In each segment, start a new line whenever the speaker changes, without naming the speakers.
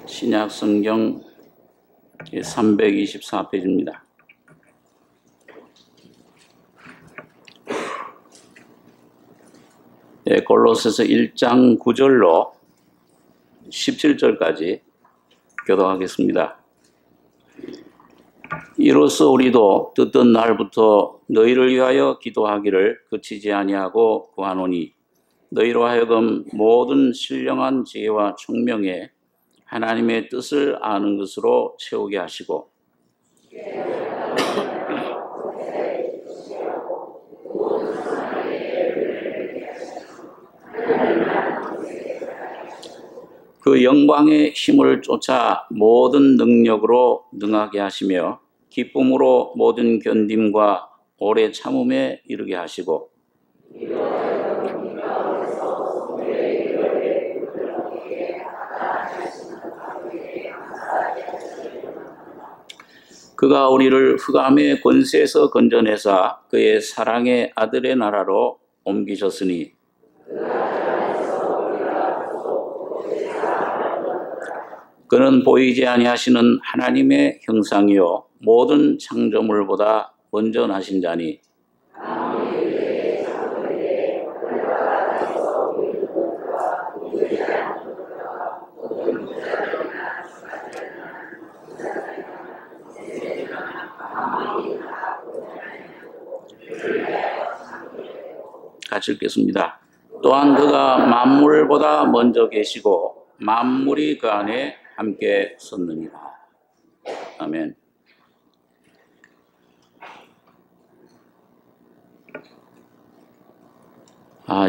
신약 성경 324페이지입니다. 골로새서 1장 9절로 17절까지 교독하겠습니다. 이로써 우리도 듣던 날부터 너희를 위하여 기도하기를 그치지 아니하고 구하노니 너희로 하여금 모든 신령한 지혜와 총명에 하나님의 뜻을 아는 것으로 채우게 하시고 그 영광의 힘을 쫓아 모든 능력으로 능하게 하시며 기쁨으로 모든 견딤과 오래 참음에 이르게 하시고 그가 우리를 흑암의 권세에서 건져내사 그의 사랑의 아들의 나라로 옮기셨으니 그는 보이지 아니하시는 하나님의 형상이요 모든 창조물보다 먼저 나신 자니 같이 읽겠습니다. 또한 그가 만물보다 먼저 계시고 만물이 그 안에 함께 섰느니라. 아멘.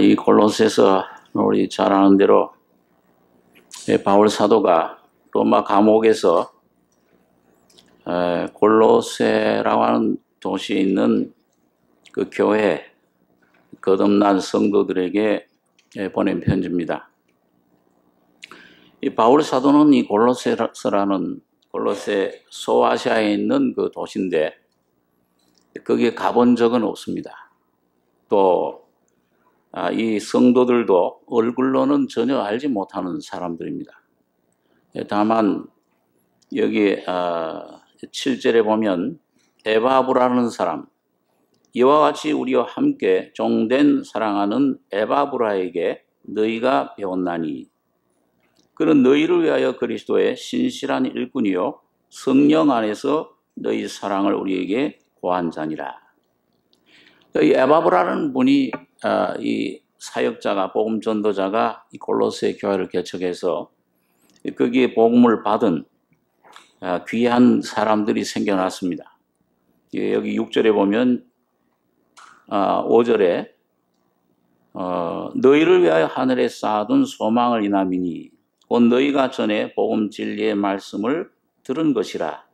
이 골로새서 우리 잘 아는 대로 바울 사도가 로마 감옥에서 골로새라고 하는 도시에 있는 그 교회 거듭난 성도들에게 보낸 편지입니다. 이 바울 사도는 이 골로새라는 골로새 소아시아에 있는 그 도시인데 거기에 가본 적은 없습니다. 또 이 성도들도 얼굴로는 전혀 알지 못하는 사람들입니다. 다만 여기 7절에 보면 에바브라는 사람, 이와 같이 우리와 함께 종된 사랑하는 에바브라에게 너희가 배웠나니 그는 너희를 위하여 그리스도의 신실한 일꾼이요 성령 안에서 너희 사랑을 우리에게 고한 자니라. 이 에바브라는 분이 이 사역자가 복음 전도자가 이 골로새 교회를 개척해서 거기에 복음을 받은 귀한 사람들이 생겨났습니다. 여기 6절에 보면 5절에 너희를 위하여 하늘에 쌓아둔 소망을 인함이니 곧 너희가 전에 복음 진리의 말씀을 들은 것이라.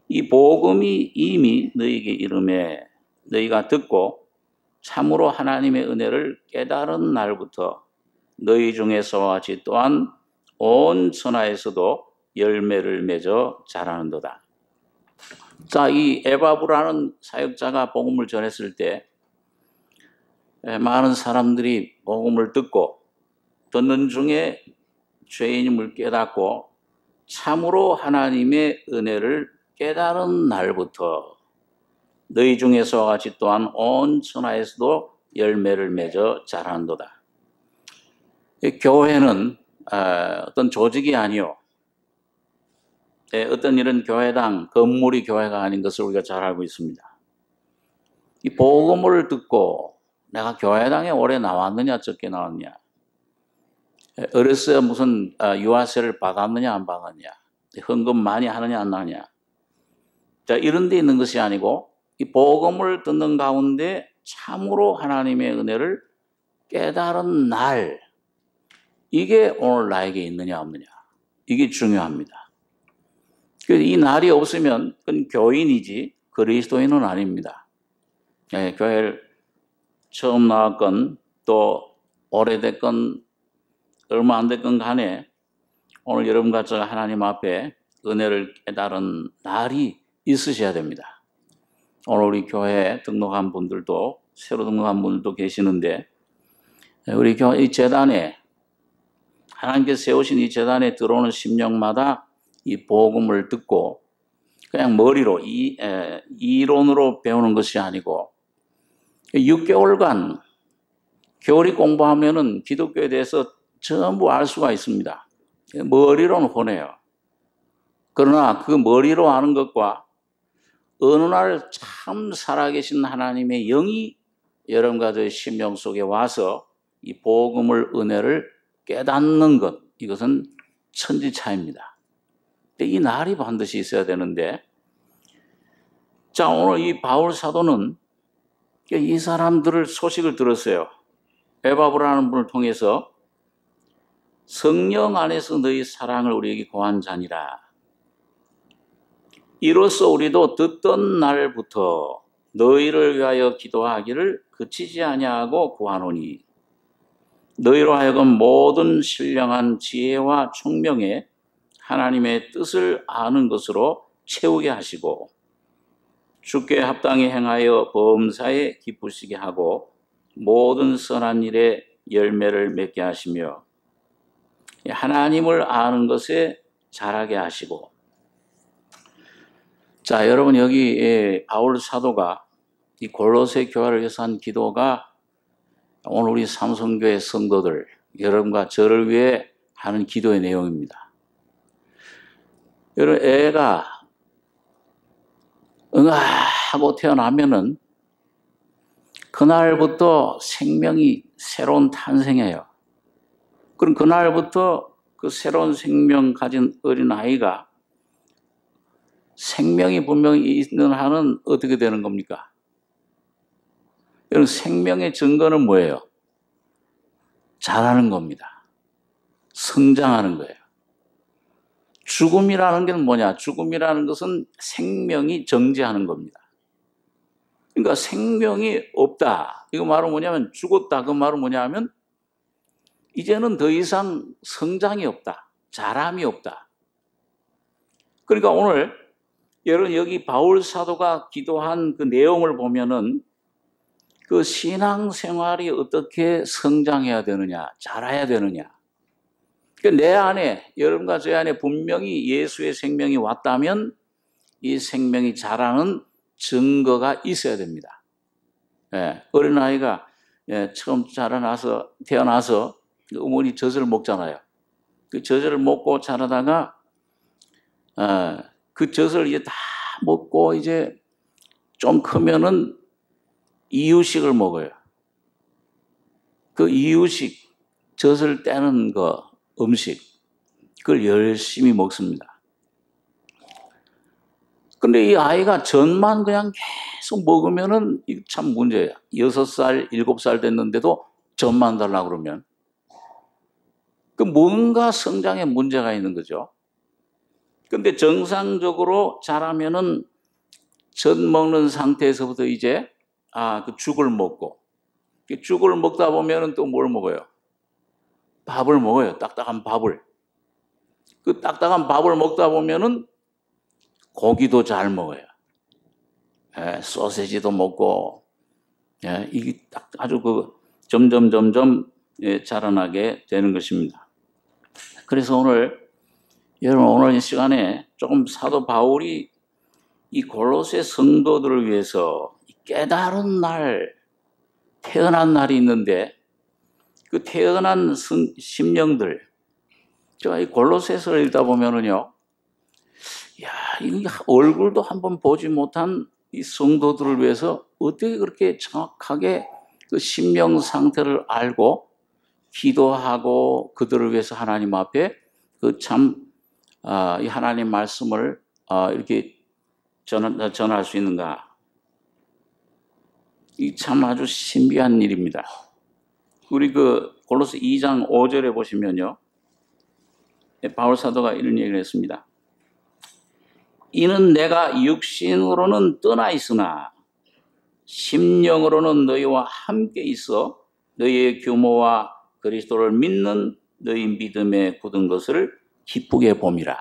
이 복음이 이미 너희에게 이름에 너희가 듣고 참으로 하나님의 은혜를 깨달은 날부터 너희 중에서와 같이 또한 온 천하에서도 열매를 맺어 자라는도다. 자, 이 에바브라는 사역자가 복음을 전했을 때 많은 사람들이 복음을 듣는 중에 죄인임을 깨닫고 참으로 하나님의 은혜를 깨달은 날부터 너희 중에서와 같이 또한 온 천하에서도 열매를 맺어 자란도다. 교회는 어떤 조직이 아니요. 어떤 이런 교회당, 건물이 교회가 아닌 것을 우리가 잘 알고 있습니다. 이 복음을 듣고 내가 교회당에 오래 나왔느냐 적게 나왔느냐, 어렸을 때 무슨 유아세를 받았느냐 안 받았느냐, 헌금 많이 하느냐 안 하느냐, 자, 이런 데 있는 것이 아니고 이 복음을 듣는 가운데 참으로 하나님의 은혜를 깨달은 날, 이게 오늘 나에게 있느냐 없느냐, 이게 중요합니다. 이 날이 없으면 그건 교인이지 그리스도인은 아닙니다. 교회를 처음 나왔건 또 오래됐건 얼마 안 됐건 간에 오늘 여러분같이 하나님 앞에 은혜를 깨달은 날이 있으셔야 됩니다. 오늘 우리 교회에 등록한 분들도 새로 등록한 분들도 계시는데 우리 교회 이 재단에 하나님께서 세우신 이 재단에 들어오는 심령마다 이 복음을 듣고 그냥 머리로 이론으로 배우는 것이 아니고 6개월간 교리 공부하면은 기독교에 대해서 전부 알 수가 있습니다. 머리로는 혼해요. 그러나 그 머리로 아는 것과 어느 날 참 살아계신 하나님의 영이 여러분과 저의 심령 속에 와서 이 복음을 은혜를 깨닫는 것, 이것은 천지차이입니다. 이 날이 반드시 있어야 되는데, 자, 오늘 이 바울 사도는 이 사람들을 소식을 들었어요. 에바브라는 분을 통해서 성령 안에서 너희 사랑을 우리에게 고한 자니라. 이로써 우리도 듣던 날부터 너희를 위하여 기도하기를 그치지 아니하고 구하노니 너희로 하여금 모든 신령한 지혜와 총명에 하나님의 뜻을 아는 것으로 채우게 하시고 주께 합당히 행하여 범사에 기쁘시게 하고 모든 선한 일에 열매를 맺게 하시며 하나님을 아는 것에 자라게 하시고. 자, 여러분 여기 바울 사도가 이 골로새 교회를 위해서 한 기도가 오늘 우리 삼성교회 성도들 여러분과 저를 위해 하는 기도의 내용입니다. 여러분 애가 응아하고 태어나면은 그날부터 생명이 새로운 탄생해요. 그럼 그날부터 그 새로운 생명 가진 어린아이가 생명이 분명히 있는 한은 어떻게 되는 겁니까? 여러분 생명의 증거는 뭐예요? 자라는 겁니다. 성장하는 거예요. 죽음이라는 게 뭐냐? 죽음이라는 것은 생명이 정지하는 겁니다. 그러니까 생명이 없다. 이거 말은 뭐냐면 죽었다. 그 말은 뭐냐면 이제는 더 이상 성장이 없다. 자람이 없다. 그러니까 오늘 여러분 여기 바울 사도가 기도한 그 내용을 보면은 그 신앙생활이 어떻게 성장해야 되느냐, 자라야 되느냐. 그러니까 내 안에, 여러분과 제 안에 분명히 예수의 생명이 왔다면 이 생명이 자라는 증거가 있어야 됩니다. 어린아이가 처음 태어나서 어머니 젖을 먹잖아요. 그 젖을 먹고 자라다가 그 젖을 이제 다 먹고 이제 좀 크면은 이유식을 먹어요. 그 이유식, 젖을 떼는 거, 음식, 그걸 열심히 먹습니다. 근데 이 아이가 젖만 그냥 계속 먹으면은 이거 참 문제예요. 6살, 7살 됐는데도 젖만 달라고 그러면. 그 뭔가 성장에 문제가 있는 거죠. 근데 정상적으로 자라면은 젖 먹는 상태에서부터 이제 그 죽을 먹고, 죽을 먹다 보면은 또 뭘 먹어요? 밥을 먹어요. 딱딱한 밥을. 그 딱딱한 밥을 먹다 보면은 고기도 잘 먹어요. 소세지도 먹고, 이게 딱 아주 점점 자라나게 되는 것입니다. 그래서 여러분 오늘 이 시간에 조금 사도 바울이 이 골로새 성도들을 위해서 깨달은 날, 태어난 날이 있는데 그 태어난 심령들, 제가 이 골로새서를 읽다 보면은요, 이 얼굴도 한번 보지 못한 이 성도들을 위해서 어떻게 그렇게 정확하게 그 심령 상태를 알고 기도하고 그들을 위해서 하나님 앞에 이 하나님 말씀을 이렇게 전할 수 있는가? 이 참 아주 신비한 일입니다. 우리 골로새 2장 5절에 보시면요, 바울 사도가 이런 얘기를 했습니다. 이는 내가 육신으로는 떠나 있으나 심령으로는 너희와 함께 있어 너희의 규모와 그리스도를 믿는 너희 믿음에 굳은 것을 기쁘게 봄이라.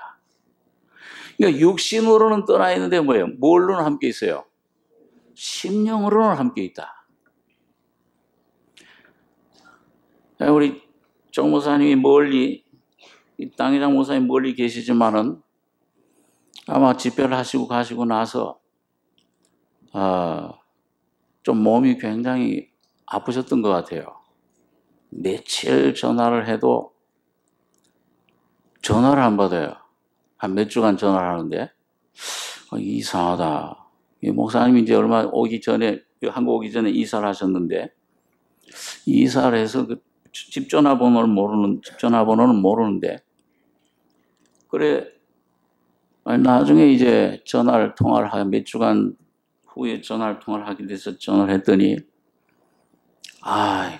그러니까 육신으로는 떠나 있는데 뭐예요? 뭘로는 함께 있어요? 심령으로는 함께 있다. 우리 정 목사님이 멀리 이 땅회장 목사님 멀리 계시지만은 아마 집회를 하시고 가시고 나서 좀 몸이 굉장히 아프셨던 것 같아요. 며칠 전화를 해도 전화를 안 받아요. 한 몇 주간 전화를 하는데 이상하다. 이 목사님이 이제 얼마 오기 전에 한국 오기 전에 이사를 하셨는데 이사를 해서 그 집 전화번호는 모르는데 그래 나중에 이제 통화를 하게 몇 주간 후에 통화를 하게 돼서 전화를 했더니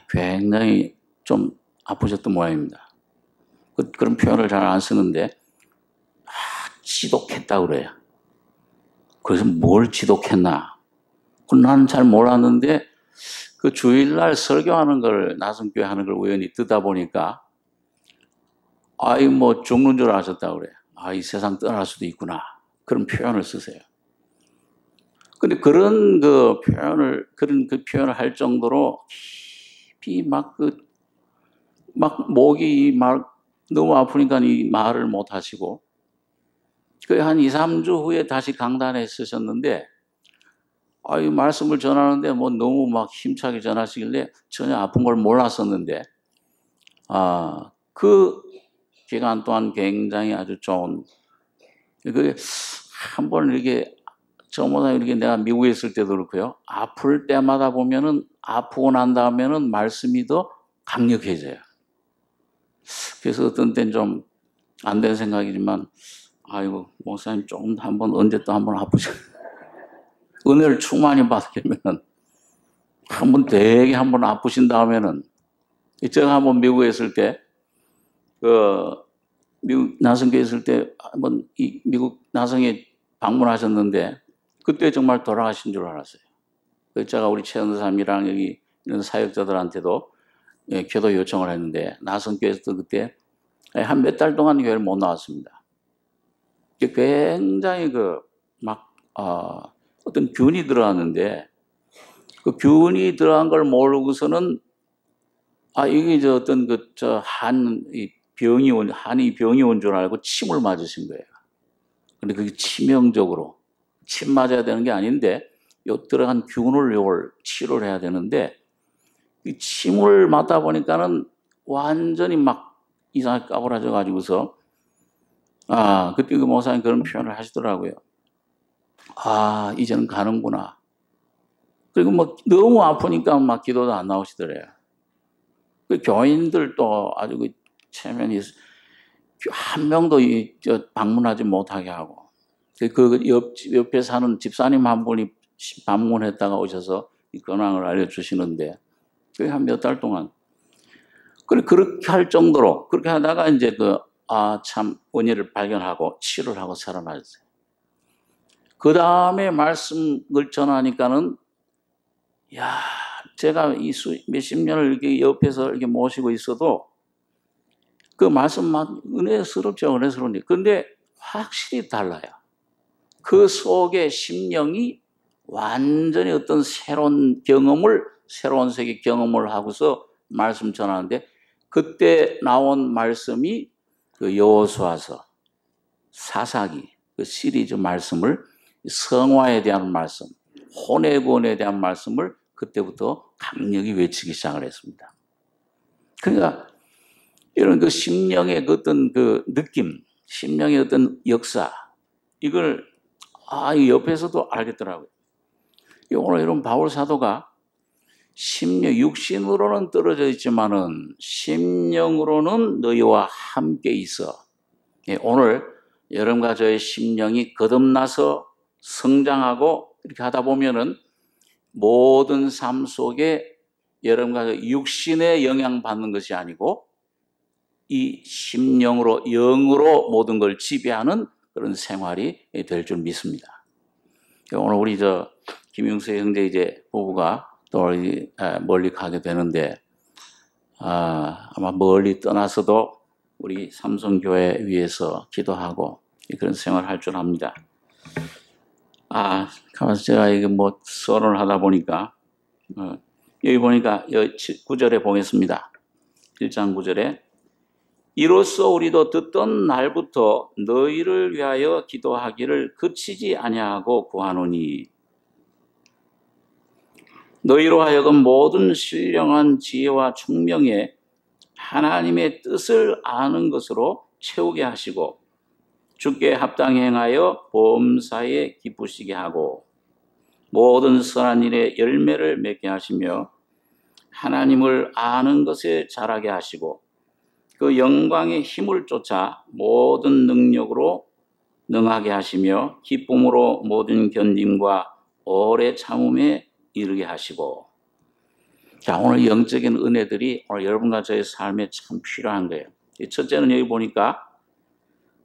굉장히 좀 아프셨던 모양입니다. 그런 표현을 잘 안 쓰는데 지독했다 그래요. 그래서 뭘 지독했나? 나는 잘 몰랐는데 그 주일날 설교하는 걸 나성교회 하는 걸 우연히 듣다 보니까 뭐 죽는 줄 아셨다 그래요. 이 세상 떠날 수도 있구나. 그런 표현을 쓰세요. 근데 그런 그 표현을 할 정도로 깊이 막 목이 너무 아프니까 이 말을 못 하시고 한 2, 3주 후에 다시 강단에 서셨는데 말씀을 전하는데 뭐 너무 막 힘차게 전하시길래 전혀 아픈 걸 몰랐었는데 그 기간 동안 굉장히 아주 좋은 그게 한번 이렇게 저보다 이렇게 내가 미국에 있을 때도 그렇고요. 아플 때마다 보면은 아프고 난 다음에는 말씀이 더 강력해져요. 그래서 어떤 때는 좀 안 된 생각이지만 목사님 조금 언제 또 한번 아프죠. 은혜를 충만히 받으려면 되게 한번 아프신 다음에는 제가 한번 미국에 있을 때 미국 나성교에 있을 때 한번 미국 나성에 방문하셨는데 그때 정말 돌아가신 줄 알았어요. 제가 우리 최연사님이랑 여기 이런 사역자들한테도 기도 요청을 했는데 나성교에서도 그때 한 몇 달 동안 교회를 못 나왔습니다. 굉장히 어떤 균이 들어왔는데 그 균이 들어간 걸 모르고서는 이게 한이 병이 온 줄 알고 침을 맞으신 거예요. 근데 그게 치명적으로 침 맞아야 되는 게 아닌데 들어간 균을 요걸 치료를 해야 되는데 이 침을 맞다 보니까는 완전히 막 이상하게 까불어져 가지고서 그때 그 목사님 그런 표현을 하시더라고요. 이제는 가는구나. 그리고 너무 아프니까 막 기도도 안 나오시더래요. 그 교인들도 아주 체면이 한 명도 방문하지 못하게 하고 옆에 사는 집사님 한 분이 방문했다가 오셔서 이 근황을 알려주시는데 그게 한 몇 달 동안 그렇게 할 정도로 그렇게 하다가 이제 참 원인을 발견하고 치료를 하고 살아나셨어요. 그 다음에 말씀을 전하니까는 제가 몇십 년을 이렇게 옆에서 이렇게 모시고 있어도 그 말씀 막 은혜스러운데 근데 확실히 달라요. 그 속에 심령이 완전히 어떤 새로운 세계 경험을 하고서 말씀 전하는데 그때 나온 말씀이 그 여호수아서, 사사기 그 시리즈 말씀을 성화에 대한 말씀, 혼외구원에 대한 말씀을 그때부터 강력히 외치기 시작을 했습니다. 그러니까 이런 심령의 어떤 느낌, 심령의 어떤 역사 이걸 옆에서도 알겠더라고요. 오늘 이런 바울 사도가 육신으로는 떨어져 있지만은 심령으로는 너희와 함께 있어. 오늘 여러분과 저의 심령이 거듭나서 성장하고 이렇게 하다 보면은 모든 삶 속에 여러분과 육신에 영향받는 것이 아니고 이 심령으로 영으로 모든 걸 지배하는 그런 생활이 될 줄 믿습니다. 오늘 우리 김용수 형제 이제 부부가 또 멀리 가게 되는데 아마 멀리 떠나서도 우리 삼성교회 위해서 기도하고 그런 생활을 할 줄 압니다. 가만히 제가 이게 서론을 하다 보니까 여기 보니까 9절에 보겠습니다. 1장 9절에 이로써 우리도 듣던 날부터 너희를 위하여 기도하기를 그치지 아니하고 구하노니 너희로 하여금 모든 신령한 지혜와 총명에 하나님의 뜻을 아는 것으로 채우게 하시고 주께 합당히 행하여 범사에 기쁘시게 하고 모든 선한 일에 열매를 맺게 하시며 하나님을 아는 것에 자라게 하시고 그 영광의 힘을 쫓아 모든 능력으로 능하게 하시며 기쁨으로 모든 견딤과 오래 참음에 이르게 하시고. 자, 오늘 영적인 은혜들이 오늘 여러분과 저의 삶에 참 필요한 거예요. 첫째는 여기 보니까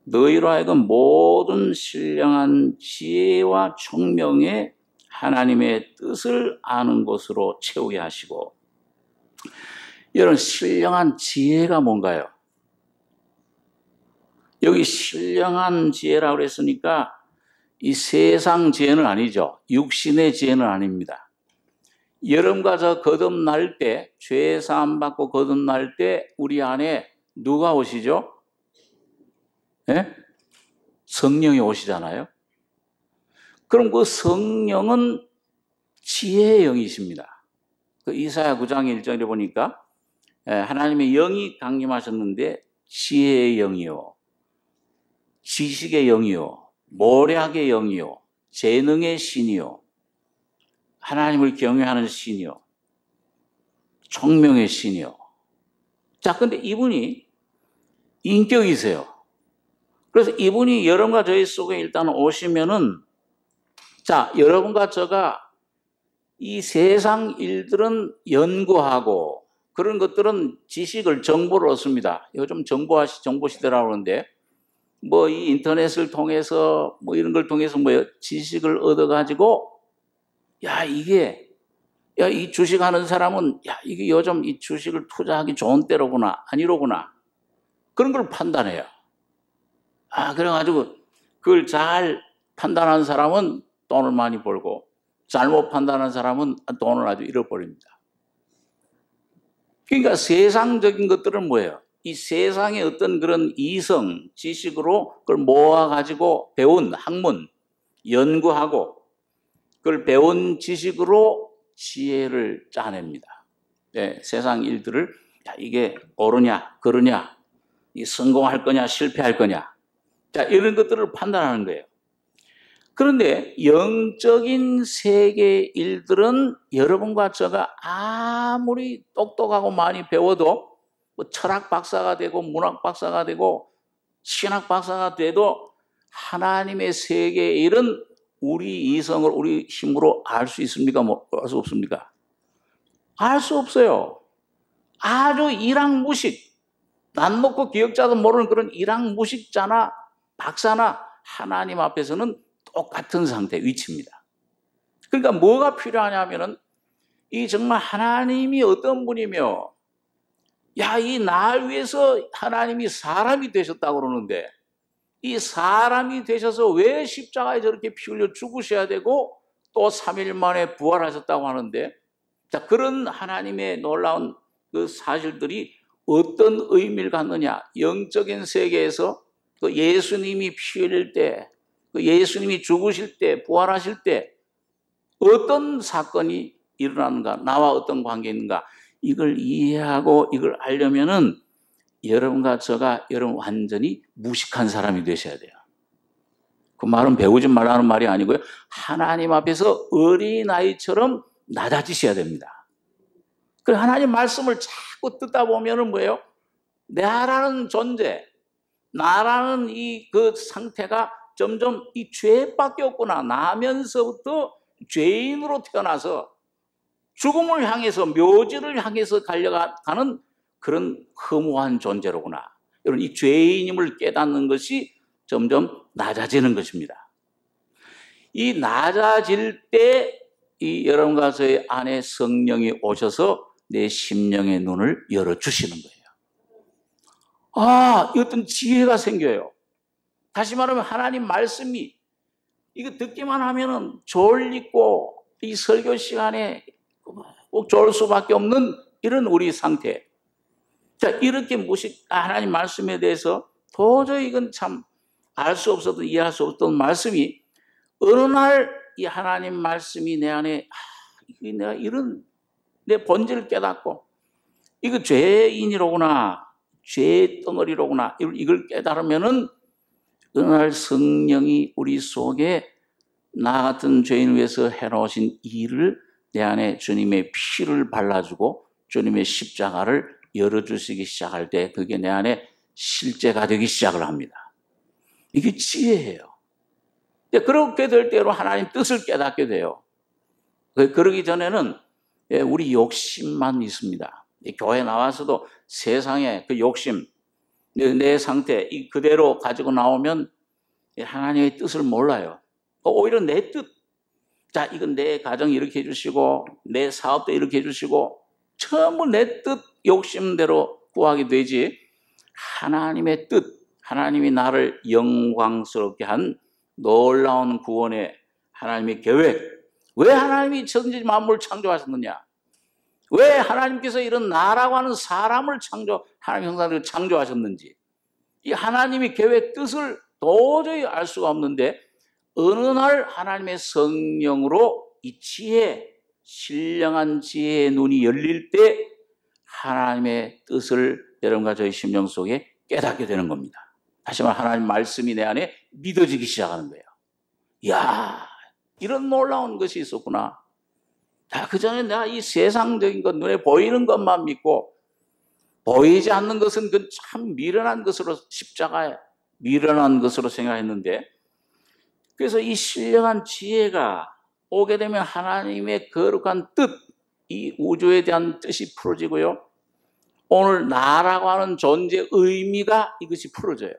너희로 하여금 모든 신령한 지혜와 총명에 하나님의 뜻을 아는 것으로 채우게 하시고. 이런 신령한 지혜가 뭔가요? 여기 신령한 지혜라고 그랬으니까 이 세상 지혜는 아니죠. 육신의 지혜는 아닙니다. 여러분과 저 거듭날 때, 죄 사함 받고 거듭날 때 우리 안에 누가 오시죠? 네? 성령이 오시잖아요. 그럼 그 성령은 지혜의 영이십니다. 그 이사야 9장 1절에 보니까 하나님의 영이 강림하셨는데 지혜의 영이요, 지식의 영이요, 모략의 영이요, 재능의 신이요, 하나님을 경외하는 신이요, 총명의 신이요. 자, 근데 이분이 인격이세요. 그래서 이분이 여러분과 저희 속에 일단 오시면은, 자, 여러분과 저가 이 세상 일들은 연구하고 그런 것들은 지식을, 정보를 얻습니다. 요즘 정보 시대라고 하는데, 뭐 이 인터넷을 통해서 뭐 이런 걸 통해서 뭐 지식을 얻어가지고, 이 주식하는 사람은, 이게 요즘 이 주식을 투자하기 좋은 때로구나, 아니로구나. 그런 걸 판단해요. 그래가지고 그걸 잘 판단하는 사람은 돈을 많이 벌고, 잘못 판단하는 사람은 돈을 아주 잃어버립니다. 그러니까 세상적인 것들은 뭐예요? 이 세상의 어떤 그런 이성, 지식으로 그걸 모아가지고 배운 학문, 연구하고 그걸 배운 지식으로 지혜를 짜냅니다. 네, 세상 일들을 이게 옳으냐, 그르냐, 이 성공할 거냐, 실패할 거냐, 자, 이런 것들을 판단하는 거예요. 그런데 영적인 세계의 일들은 여러분과 제가 아무리 똑똑하고 많이 배워도 뭐 철학 박사가 되고 문학 박사가 되고 신학 박사가 돼도 하나님의 세계의 일은 우리 이성을, 우리 힘으로 알 수 있습니까? 알 수 없습니까? 알 수 없어요. 아주 일항무식, 난 놓고 기억자도 모르는 그런 일항무식자나 박사나 하나님 앞에서는 똑같은 상태, 위치입니다. 그러니까 뭐가 필요하냐면은 이 정말 하나님이 어떤 분이며, 이 날 위해서 하나님이 사람이 되셨다고 그러는데, 이 사람이 되셔서 왜 십자가에 저렇게 피 흘려 죽으셔야 되고 또 3일 만에 부활하셨다고 하는데, 자, 그런 하나님의 놀라운 그 사실들이 어떤 의미를 갖느냐. 영적인 세계에서 그 예수님이 피 흘릴 때, 그 예수님이 죽으실 때, 부활하실 때 어떤 사건이 일어나는가, 나와 어떤 관계가 있는가, 이걸 이해하고 이걸 알려면은 여러분과 저가 여러분 완전히 무식한 사람이 되셔야 돼요. 그 말은 배우지 말라는 말이 아니고요. 하나님 앞에서 어린아이처럼 낮아지셔야 됩니다. 그래서 하나님 말씀을 자꾸 듣다 보면은 뭐예요? 나라는 존재, 나라는 그 상태가 점점 이 죄밖에 없구나. 나면서부터 죄인으로 태어나서 죽음을 향해서, 묘지를 향해서 달려가는 그런 허무한 존재로구나. 여러분, 이 죄인임을 깨닫는 것이 점점 낮아지는 것입니다. 이 낮아질 때 이 여러분과 저의 안에 성령이 오셔서 내 심령의 눈을 열어주시는 거예요. 어떤 지혜가 생겨요. 다시 말하면 하나님 말씀이, 이거 듣기만 하면은 졸리고 이 설교 시간에 꼭 졸을 수밖에 없는 이런 우리 상태. 자, 이렇게 하나님 말씀에 대해서 도저히 이건 참 알 수 없었던, 이해할 수 없던 말씀이 어느 날 이 하나님 말씀이 내 안에 내가 이런 내 본질을 깨닫고 이거 죄인이로구나, 죄의 덩어리로구나, 이걸 깨달으면은 어느 날 성령이 우리 속에 나 같은 죄인을 위해서 해놓으신 일을 내 안에 주님의 피를 발라주고 주님의 십자가를 열어주시기 시작할 때 그게 내 안에 실제가 되기 시작을 합니다. 이게 지혜예요. 그렇게 될 때로 하나님 뜻을 깨닫게 돼요. 그러기 전에는 우리 욕심만 있습니다. 교회 나와서도 세상의 그 욕심, 내 상태 그대로 가지고 나오면 하나님의 뜻을 몰라요. 오히려 내 뜻, 자, 이건 내 가정 이렇게 해주시고 내 사업도 이렇게 해주시고 전부 내 뜻, 욕심대로 구하게 되지 하나님의 뜻, 하나님이 나를 영광스럽게 한 놀라운 구원의 하나님의 계획, 왜 하나님이 천지 만물을 창조하셨느냐, 왜 하나님께서 이런 나라고 하는 사람을 하나님 형상대로 창조하셨는지, 이 하나님의 계획 뜻을 도저히 알 수가 없는데 어느 날 하나님의 성령으로 이 지혜, 신령한 지혜의 눈이 열릴 때 하나님의 뜻을 여러분과 저희 심령 속에 깨닫게 되는 겁니다. 다시 말해 하나님 말씀이 내 안에 믿어지기 시작하는 거예요. 이야, 이런 놀라운 것이 있었구나. 그전에 내가 이 세상적인 것, 눈에 보이는 것만 믿고 보이지 않는 것은 그 참 미련한 것으로, 십자가에 미련한 것으로 생각했는데, 그래서 이 신령한 지혜가 오게 되면 하나님의 거룩한 뜻, 이 우주에 대한 뜻이 풀어지고요, 오늘 나라고 하는 존재의 의미가 이것이 풀어져요.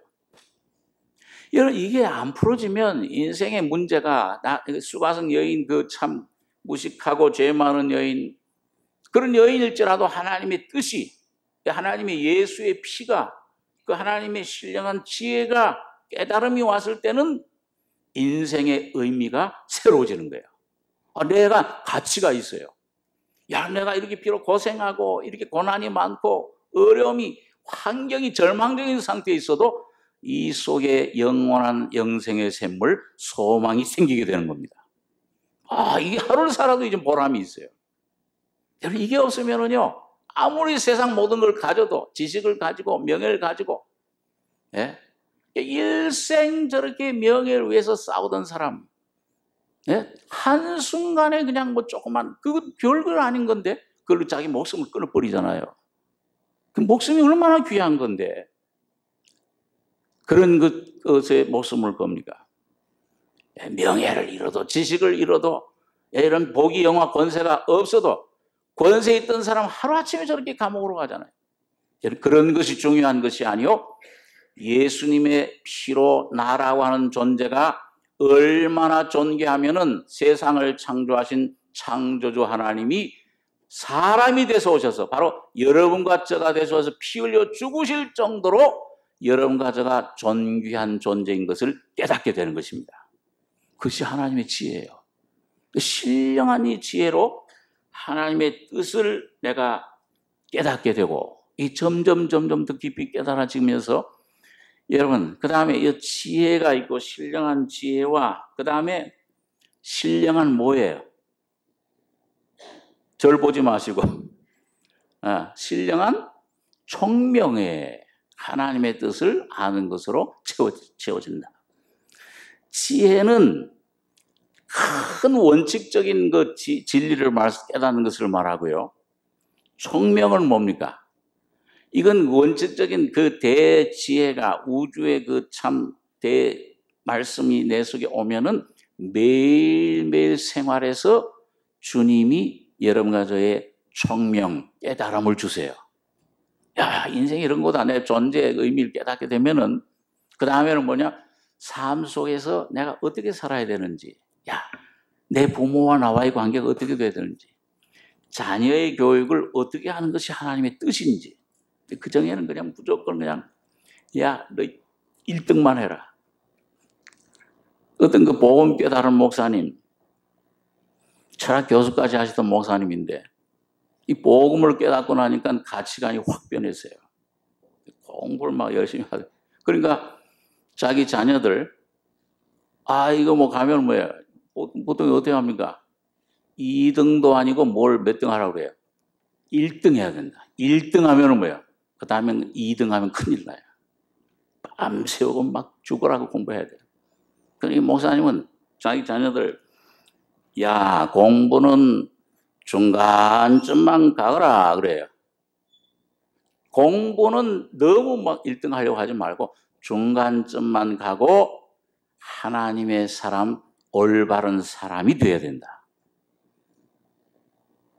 여러분, 이게 안 풀어지면 인생의 문제가, 수가성 여인, 그 참 무식하고 죄 많은 여인, 그런 여인일지라도 하나님의 뜻이, 하나님의 예수의 피가, 그 하나님의 신령한 지혜가, 깨달음이 왔을 때는 인생의 의미가 새로워지는 거예요. 내가 가치가 있어요. 야, 내가 이렇게 비록 고생하고 이렇게 고난이 많고 어려움이, 환경이 절망적인 상태에 있어도 이 속에 영원한 영생의 샘물, 소망이 생기게 되는 겁니다. 이게 하루를 살아도 이제 보람이 있어요. 여러분, 이게 없으면은요, 아무리 세상 모든 걸 가져도, 지식을 가지고 명예를 가지고, 일생 저렇게 명예를 위해서 싸우던 사람, 한순간에 그냥 뭐 조그만, 그거 별거 아닌 건데 그걸로 자기 목숨을 끊어버리잖아요. 그 목숨이 얼마나 귀한 건데 그런 것에 목숨을 겁니까? 명예를 잃어도, 지식을 잃어도, 이런 복이, 영화, 권세가 없어도, 권세 있던 사람 하루아침에 저렇게 감옥으로 가잖아요. 그런 것이 중요한 것이 아니요, 예수님의 피로 나라고 하는 존재가 얼마나 존귀하면은 세상을 창조하신 창조주 하나님이 사람이 돼서 오셔서 바로 여러분과 저가 돼서 오셔서 피 흘려 죽으실 정도로 여러분과 저가 존귀한 존재인 것을 깨닫게 되는 것입니다. 그것이 하나님의 지혜예요. 신령한 이 지혜로 하나님의 뜻을 내가 깨닫게 되고, 이 점점 더 깊이 깨달아지면서, 여러분, 그 다음에 이 지혜가 있고, 신령한 지혜와 그 다음에 신령한 뭐예요? 절 보지 마시고 신령한 총명에 하나님의 뜻을 아는 것으로 채워진다. 지혜는 큰 원칙적인 그 진리를 깨닫는 것을 말하고요, 총명은 뭡니까? 이건 원칙적인 그 대지혜가, 우주의 그 참 대말씀이 내 속에 오면은 매일매일 생활에서 주님이 여러분과 저의 총명, 깨달음을 주세요. 야, 인생이 이런 거다. 내 존재의 의미를 깨닫게 되면은, 그 다음에는 뭐냐? 삶 속에서 내가 어떻게 살아야 되는지, 야, 내 부모와 나와의 관계가 어떻게 돼야 되는지, 자녀의 교육을 어떻게 하는 것이 하나님의 뜻인지, 그 정에는 그냥 무조건 그냥, 야, 너 1등만 해라. 어떤 그 복음 깨달은 목사님, 철학 교수까지 하시던 목사님인데, 이 복음을 깨닫고 나니까 가치관이 확 변했어요. 공부를 막 열심히 하대. 그러니까 자기 자녀들, 이거 뭐 가면 뭐예요? 보통 어떻게 합니까? 2등도 아니고 뭘 몇 등 하라고 그래요? 1등 해야 된다. 1등 하면은 뭐예요? 그 다음에 2등 하면 큰일 나요. 밤새우고 막 죽으라고 공부해야 돼요. 그러니 목사님은 자기 자녀들, 야, 공부는 중간쯤만 가거라 그래요. 공부는 너무 막 1등 하려고 하지 말고 중간쯤만 가고 하나님의 사람, 올바른 사람이 돼야 된다.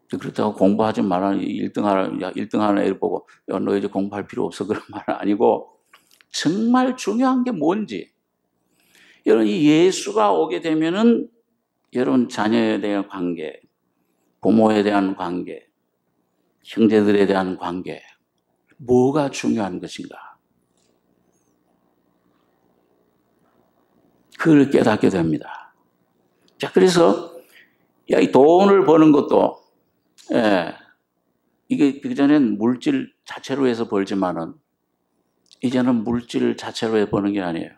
그렇다고 공부하지 말라, 1등 하는, 야, 1등 하는 애를 보고, 야, 너 이제 공부할 필요 없어. 그런 말은 아니고, 정말 중요한 게 뭔지. 여러분, 이 예수가 오게 되면은, 여러분, 자녀에 대한 관계, 부모에 대한 관계, 형제들에 대한 관계, 뭐가 중요한 것인가? 그걸 깨닫게 됩니다. 자, 그래서, 야, 이 돈을 버는 것도, 이게 그전엔 물질 자체로 해서 벌지만은, 이제는 물질 자체로 해 버는 게 아니에요.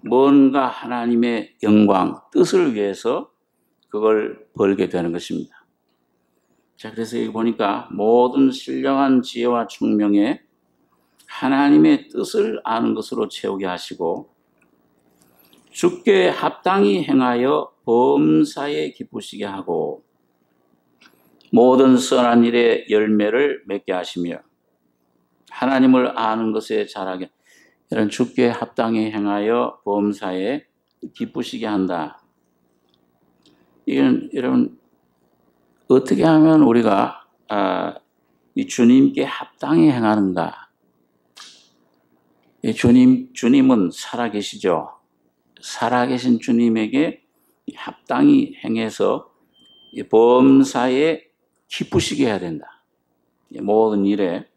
뭔가 하나님의 영광, 뜻을 위해서 그걸 벌게 되는 것입니다. 자, 그래서 여기 보니까 모든 신령한 지혜와 총명에 하나님의 뜻을 아는 것으로 채우게 하시고 주께 합당히 행하여 범사에 기쁘시게 하고 모든 선한 일의 열매를 맺게 하시며 하나님을 아는 것에 자라게 이런 주께 합당히 행하여 범사에 기쁘시게 한다. 이건 여러분 어떻게 하면 우리가 이 주님께 합당히 행하는가? 이 주님은 살아계시죠. 살아계신 주님에게 합당히 행해서 이 범사에 기쁘시게 해야 된다. 모든 일에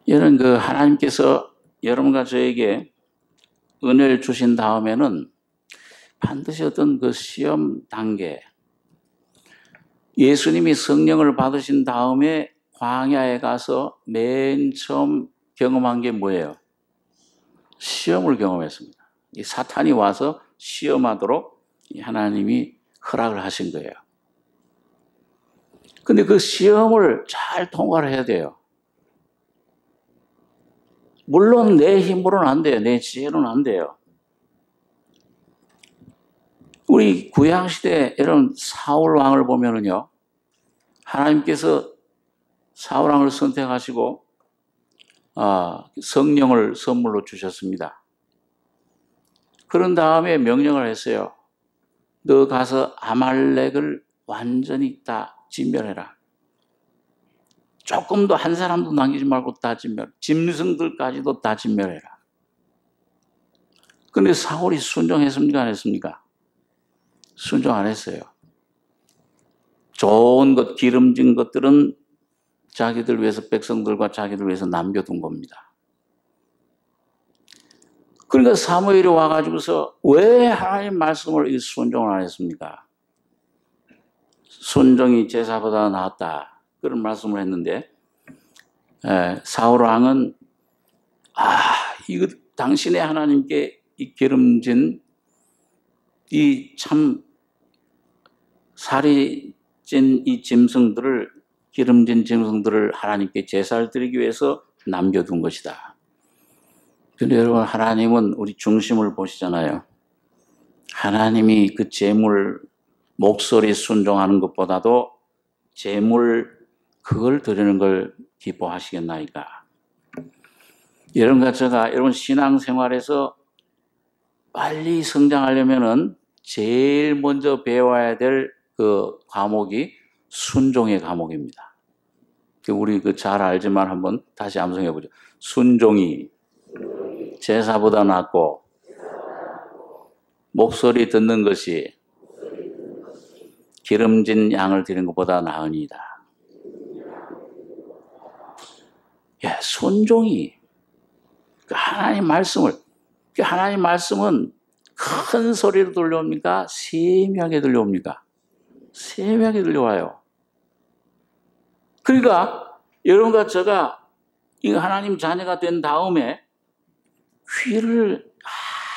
여러분 그 하나님께서 여러분과 저에게 은혜를 주신 다음에는 반드시 어떤 그 시험 단계, 예수님이 성령을 받으신 다음에 광야에 가서 맨 처음 경험한 게 뭐예요? 시험을 경험했습니다. 이 사탄이 와서 시험하도록 하나님이 허락을 하신 거예요. 근데 그 시험을 잘 통과를 해야 돼요. 물론 내 힘으로는 안 돼요. 내 지혜로는 안 돼요. 우리 구약시대 이런 사울 왕을 보면은요, 하나님께서 사울 왕을 선택하시고, 성령을 선물로 주셨습니다. 그런 다음에 명령을 했어요. 너 가서 아말렉을 완전히 다 진멸해라. 조금도 한 사람도 남기지 말고 다 진멸, 짐승들까지도 다 진멸해라. 근데 사울이 순종했습니까? 안 했습니까? 순종 안 했어요. 좋은 것, 기름진 것들은 자기들 위해서, 백성들과 자기들 위해서 남겨둔 겁니다. 그러니까 사무엘이 와가지고서 왜 하나님 말씀을 순종을 안 했습니까? 순종이 제사보다 낫다. 그런 말씀을 했는데, 사울 왕은, 이거 당신의 하나님께 이 기름진, 이 참 살이 찐 이 짐승들을, 기름진 짐승들을 하나님께 제사를 드리기 위해서 남겨둔 것이다. 그런데 여러분, 하나님은 우리 중심을 보시잖아요. 하나님이 그 제물, 목소리 순종하는 것보다도 제물, 그걸 드리는 걸 기뻐하시겠나이까. 여러분과 제가, 여러분 신앙생활에서 빨리 성장하려면은 제일 먼저 배워야 될 그 과목이 순종의 과목입니다. 우리 잘 알지만 한번 다시 암송해 보죠. 순종이 제사보다 낫고 목소리 듣는 것이 기름진 양을 드리는 것보다 나으니이다. 순종이 하나님 말씀을, 하나님 말씀은 큰 소리로 들려옵니까? 세미하게 들려옵니까? 세미하게 들려와요. 그러니까 여러분과 제가 이 하나님 자녀가 된 다음에 귀를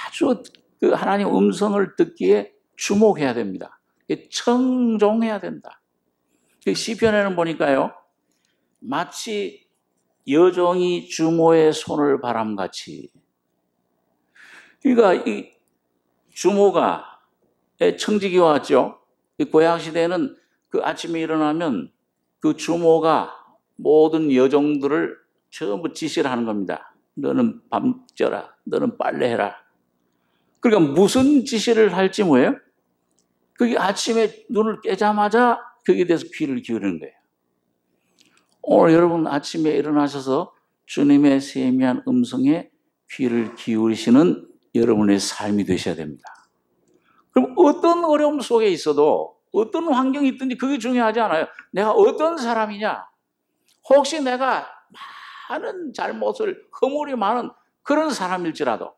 아주 그 하나님 음성을 듣기에 주목해야 됩니다. 청종해야 된다. 시편에는 보니까요, 마치 여종이 주모의 손을 바람같이. 그러니까 이 주모가 청지기가 왔죠. 고향 시대에는 그 아침에 일어나면 그 주모가 모든 여종들을 전부 지시를 하는 겁니다. 너는 밤 쪄라. 너는 빨래해라. 그러니까 무슨 지시를 할지 뭐예요? 그게 아침에 눈을 깨자마자 거기에 대해서 귀를 기울이는 거예요. 오늘 여러분 아침에 일어나셔서 주님의 세미한 음성에 귀를 기울이시는 여러분의 삶이 되셔야 됩니다. 그럼 어떤 어려움 속에 있어도 어떤 환경이 있든지 그게 중요하지 않아요. 내가 어떤 사람이냐? 혹시 내가 많은 잘못을, 허물이 많은 그런 사람일지라도,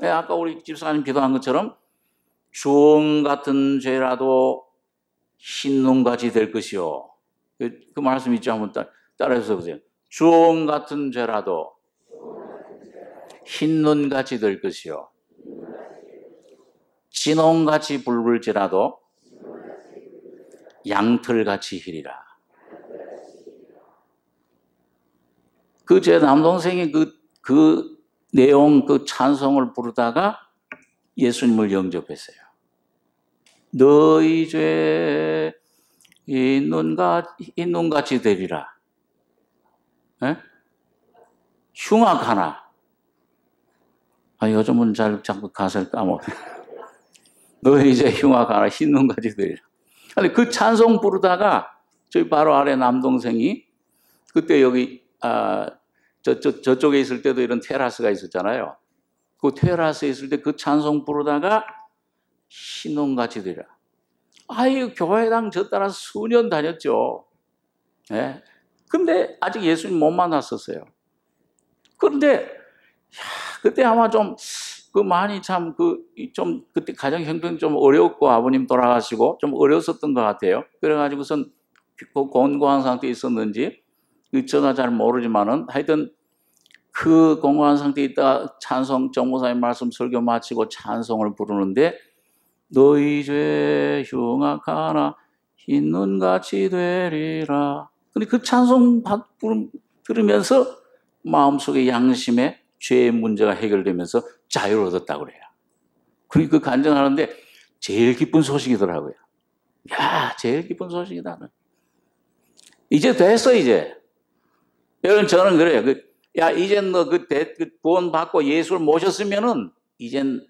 아까 우리 집사님 기도한 것처럼 주홍 같은 죄라도 흰눈같이 될 것이요. 그 말씀 있죠? 한번 따라해서 보세요. 주홍 같은 죄라도 흰눈같이 될 것이요. 진홍같이 붉을지라도 양털같이 희리라. 그 제 남동생이 그 내용, 그 찬송을 부르다가 예수님을 영접했어요. 너희 죄 흰눈같이 되리라. 에? 흉악하나. 요즘은 자꾸 가사를 까먹어. 너희 죄 흉악하나 흰눈같이 되리라. 근데 그 찬송 부르다가 저희 바로 아래 남동생이 그때 여기 저쪽에 있을 때도 이런 테라스가 있었잖아요. 그 테라스에 있을 때 그 찬송 부르다가 흰눈같이 되리라. 아유, 교회당 저 따라 수년 다녔죠. 예. 근데 아직 예수님 못 만났었어요. 그런데, 그때 아마 좀, 많이 참, 그때 가정 형편이 좀 어려웠고, 아버님 돌아가시고, 좀 어려웠었던 것 같아요. 그래가지고선 곤고한 상태에 있었는지, 저가 잘 모르지만은, 하여튼, 그 공고한 상태에 있다가 찬송, 정목사님 말씀 설교 마치고 찬송을 부르는데, 너희 죄 흉악하나 흰눈같이 되리라. 근데 그 찬송 들으면서 마음속에 양심에 죄의 문제가 해결되면서 자유를 얻었다고 그래요. 그러니까 그 간증하는데 제일 기쁜 소식이더라고요. 야, 제일 기쁜 소식이다. 이제 됐어, 이제. 여러분, 저는 그래요. 이젠 너 구원 받고 예수를 모셨으면은, 이젠,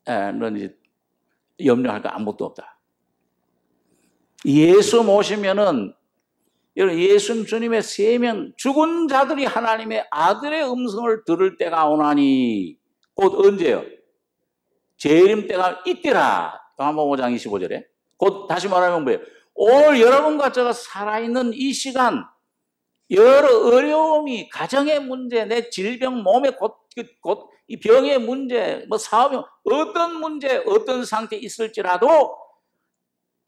넌 이제 염려할 거 아무것도 없다. 예수 모시면은, 여러분, 예수 주님의 세명, 죽은 자들이 하나님의 아들의 음성을 들을 때가 오나니, 곧 언제요? 재림 때가 있더라. 요한복음 5장 25절에. 곧 다시 말하면 뭐예요? 오늘 여러분과 제가 살아있는 이 시간, 여러 어려움이, 가정의 문제, 내 질병, 몸의 이 병의 문제, 사업의 어떤 문제, 어떤 상태에 있을지라도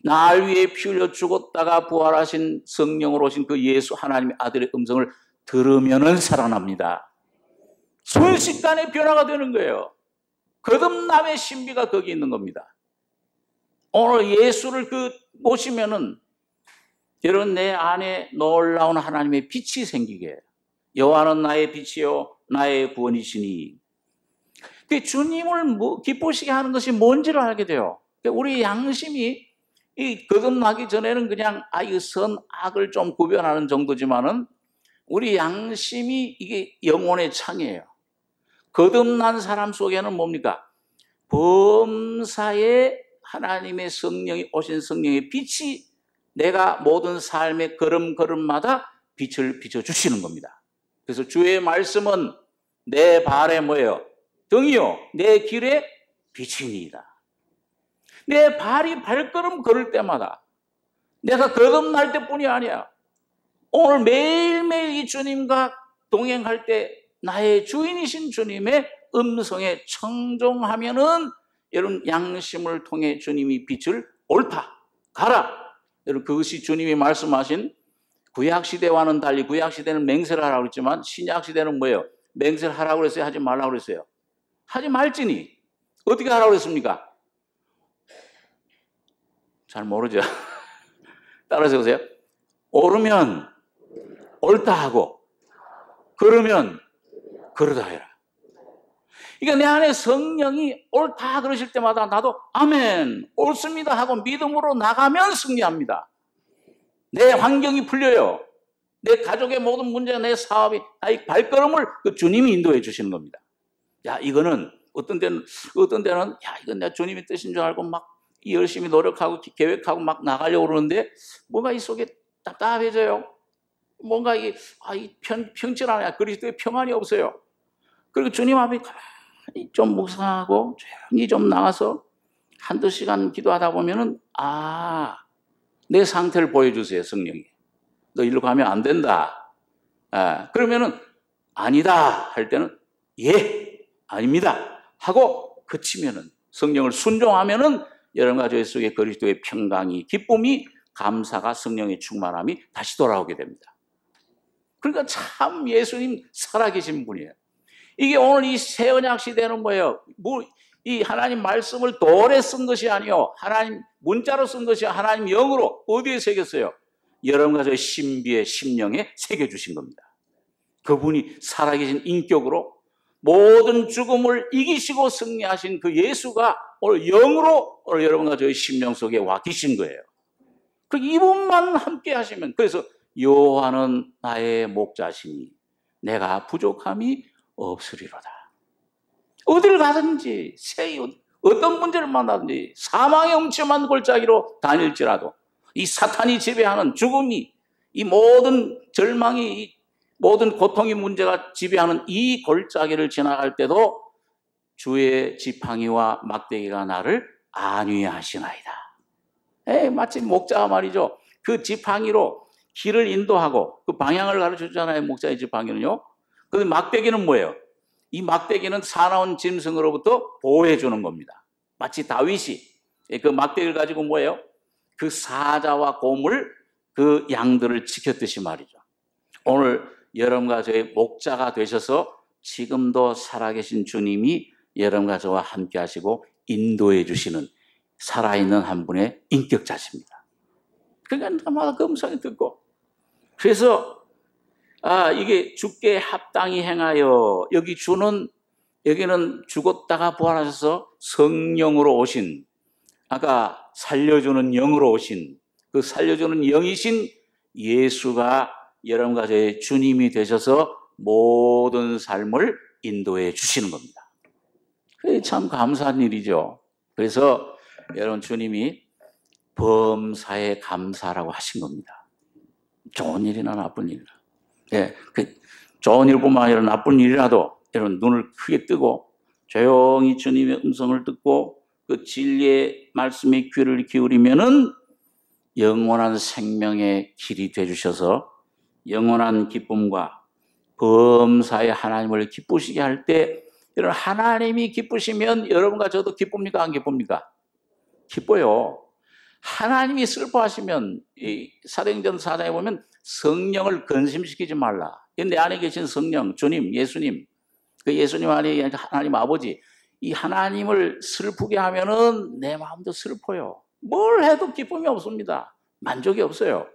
날 위해 피 흘려 죽었다가 부활하신 성령으로 오신 그 예수 하나님의 아들의 음성을 들으면은 살아납니다. 순식간에 변화가 되는 거예요. 거듭남의 신비가 거기 있는 겁니다. 오늘 예수를 모시면은 여러분 내 안에 놀라운 하나님의 빛이 생기게 해요. 여호와는 나의 빛이요 나의 구원이시니. 주님을 기쁘시게 하는 것이 뭔지를 알게 돼요. 우리 양심이 거듭나기 전에는 그냥 이 선악을 좀 구별하는 정도지만은 우리 양심이 이게 영혼의 창이에요. 거듭난 사람 속에는 뭡니까? 범사에 하나님의 성령이 오신 성령의 빛이 내가 모든 삶의 걸음걸음마다 빛을 비춰주시는 겁니다. 그래서 주의 말씀은 내 발에 뭐예요? 등이요 내 길에 빛이니이다. 내 발이 발걸음 걸을 때마다 내가 거듭날 때뿐이 아니야. 오늘 매일매일 이 주님과 동행할 때 나의 주인이신 주님의 음성에 청종하면은 여러분 양심을 통해 주님이 빛을 옳다, 가라. 여러분 그것이 주님이 말씀하신 구약시대와는 달리 구약시대는 맹세를 하라고 했지만 신약시대는 뭐예요? 맹세를 하라고 그랬어요? 하지 말라고 그랬어요? 하지 말지니 어떻게 하라고 그랬습니까? 잘 모르죠. 따라서 보세요. 옳으면 옳다 하고 그러면 그러다 해라. 그러니까 내 안에 성령이 옳다 그러실 때마다 나도 아멘 옳습니다 하고 믿음으로 나가면 승리합니다. 내 환경이 풀려요. 내 가족의 모든 문제가 내 사업이 발걸음을 그 주님이 인도해 주시는 겁니다. 야 이거는 어떤 때는 야 이건 내 주님의 뜻인 줄 알고 막 열심히 노력하고 계획하고 막 나가려고 그러는데 뭔가 이 속에 답답해져요. 뭔가 이 평질하냐 그리스도의 평안이 없어요. 그리고 주님 앞에 가만히 좀 묵상하고 조용히 좀 나가서 한두 시간 기도하다 보면은 내 상태를 보여주세요. 성령이 너 이리로 가면 안 된다. 그러면은 아니다 할 때는 예 아닙니다 하고 그치면은 성령을 순종하면은 여러분 가족 속에 그리스도의 평강이 기쁨이 감사가 성령의 충만함이 다시 돌아오게 됩니다. 그러니까 참 예수님 살아계신 분이에요. 이게 오늘 이 새 언약 시대는 뭐예요? 이 하나님 말씀을 돌에 쓴 것이 아니요 하나님 문자로 쓴 것이 하나님 영으로 어디에 새겼어요? 여러분과 저의 신비의 심령에 새겨주신 겁니다. 그분이 살아계신 인격으로 모든 죽음을 이기시고 승리하신 그 예수가 오늘 영으로 오늘 여러분과 저의 심령 속에 와 계신 거예요. 그 이분만 함께 하시면 그래서 여호와는 나의 목자시니 내가 부족함이 없으리로다. 어딜 가든지 어떤 문제를 만나든지 사망의 음침한 골짜기로 다닐지라도 이 사탄이 지배하는 죽음이 이 모든 절망이 이 모든 고통의 문제가 지배하는 이 골짜기를 지나갈 때도 주의 지팡이와 막대기가 나를 안위하시나이다. 마치 목자가 말이죠. 그 지팡이로 길을 인도하고 그 방향을 가르쳐주잖아요. 목자의 지팡이는요. 그 막대기는 뭐예요? 이 막대기는 사나운 짐승으로부터 보호해 주는 겁니다. 마치 다윗이 그 막대기를 가지고 뭐예요? 그 사자와 곰을 그 양들을 지켰듯이 말이죠. 오늘 여러분과 저의 목자가 되셔서 지금도 살아계신 주님이 여러분과 저와 함께 하시고 인도해 주시는 살아있는 한 분의 인격자십니다. 그러니까 날마다 그 음성이 듣고 그래서 이게 주께 합당히 행하여 여기는 죽었다가 부활하셔서 성령으로 오신 아까 살려주는 영으로 오신 그 살려주는 영이신 예수가 여러분과 저의 주님이 되셔서 모든 삶을 인도해 주시는 겁니다. 그게 참 감사한 일이죠. 그래서 여러분 주님이 범사에 감사라고 하신 겁니다. 좋은 일이나 나쁜 일이나. 좋은 일뿐만 아니라 나쁜 일이라도 여러분 눈을 크게 뜨고 조용히 주님의 음성을 듣고 그 진리의 말씀에 귀를 기울이면은 영원한 생명의 길이 되주셔서 영원한 기쁨과 범사의 하나님을 기쁘시게 할 때 여러분 하나님이 기쁘시면 여러분과 저도 기쁩니까? 안 기쁩니까? 기뻐요. 하나님이 슬퍼하시면 이 사도행전 4장에 보면 성령을 근심시키지 말라. 내 안에 계신 성령, 주님, 예수님, 그 예수님 안에 하나님 아버지, 이 하나님을 슬프게 하면은 내 마음도 슬퍼요. 뭘 해도 기쁨이 없습니다. 만족이 없어요.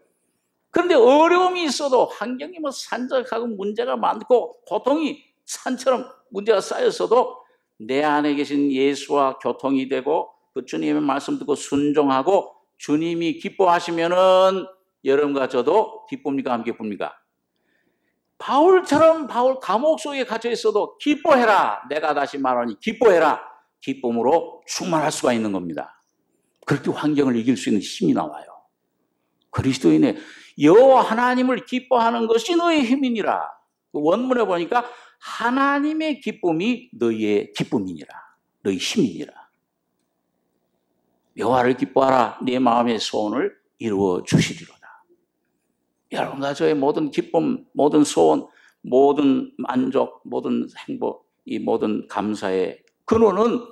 그런데 어려움이 있어도 환경이 산적하고 문제가 많고 고통이 산처럼 문제가 쌓였어도 내 안에 계신 예수와 교통이 되고 그 주님의 말씀 듣고 순종하고 주님이 기뻐하시면은 여러분과 저도 기쁩니까? 안 기쁩니까? 바울처럼 바울 감옥 속에 갇혀 있어도 기뻐해라. 내가 다시 말하니 기뻐해라. 기쁨으로 충만할 수가 있는 겁니다. 그렇게 환경을 이길 수 있는 힘이 나와요. 그리스도인의 여호와 하나님을 기뻐하는 것이 너의 힘이니라. 원문에 보니까 하나님의 기쁨이 너희의 기쁨이니라. 너희 힘이니라. 여호와를 기뻐하라. 네 마음의 소원을 이루어 주시리로다. 여러분과 저의 모든 기쁨, 모든 소원, 모든 만족, 모든 행복, 이 모든 감사의 근원은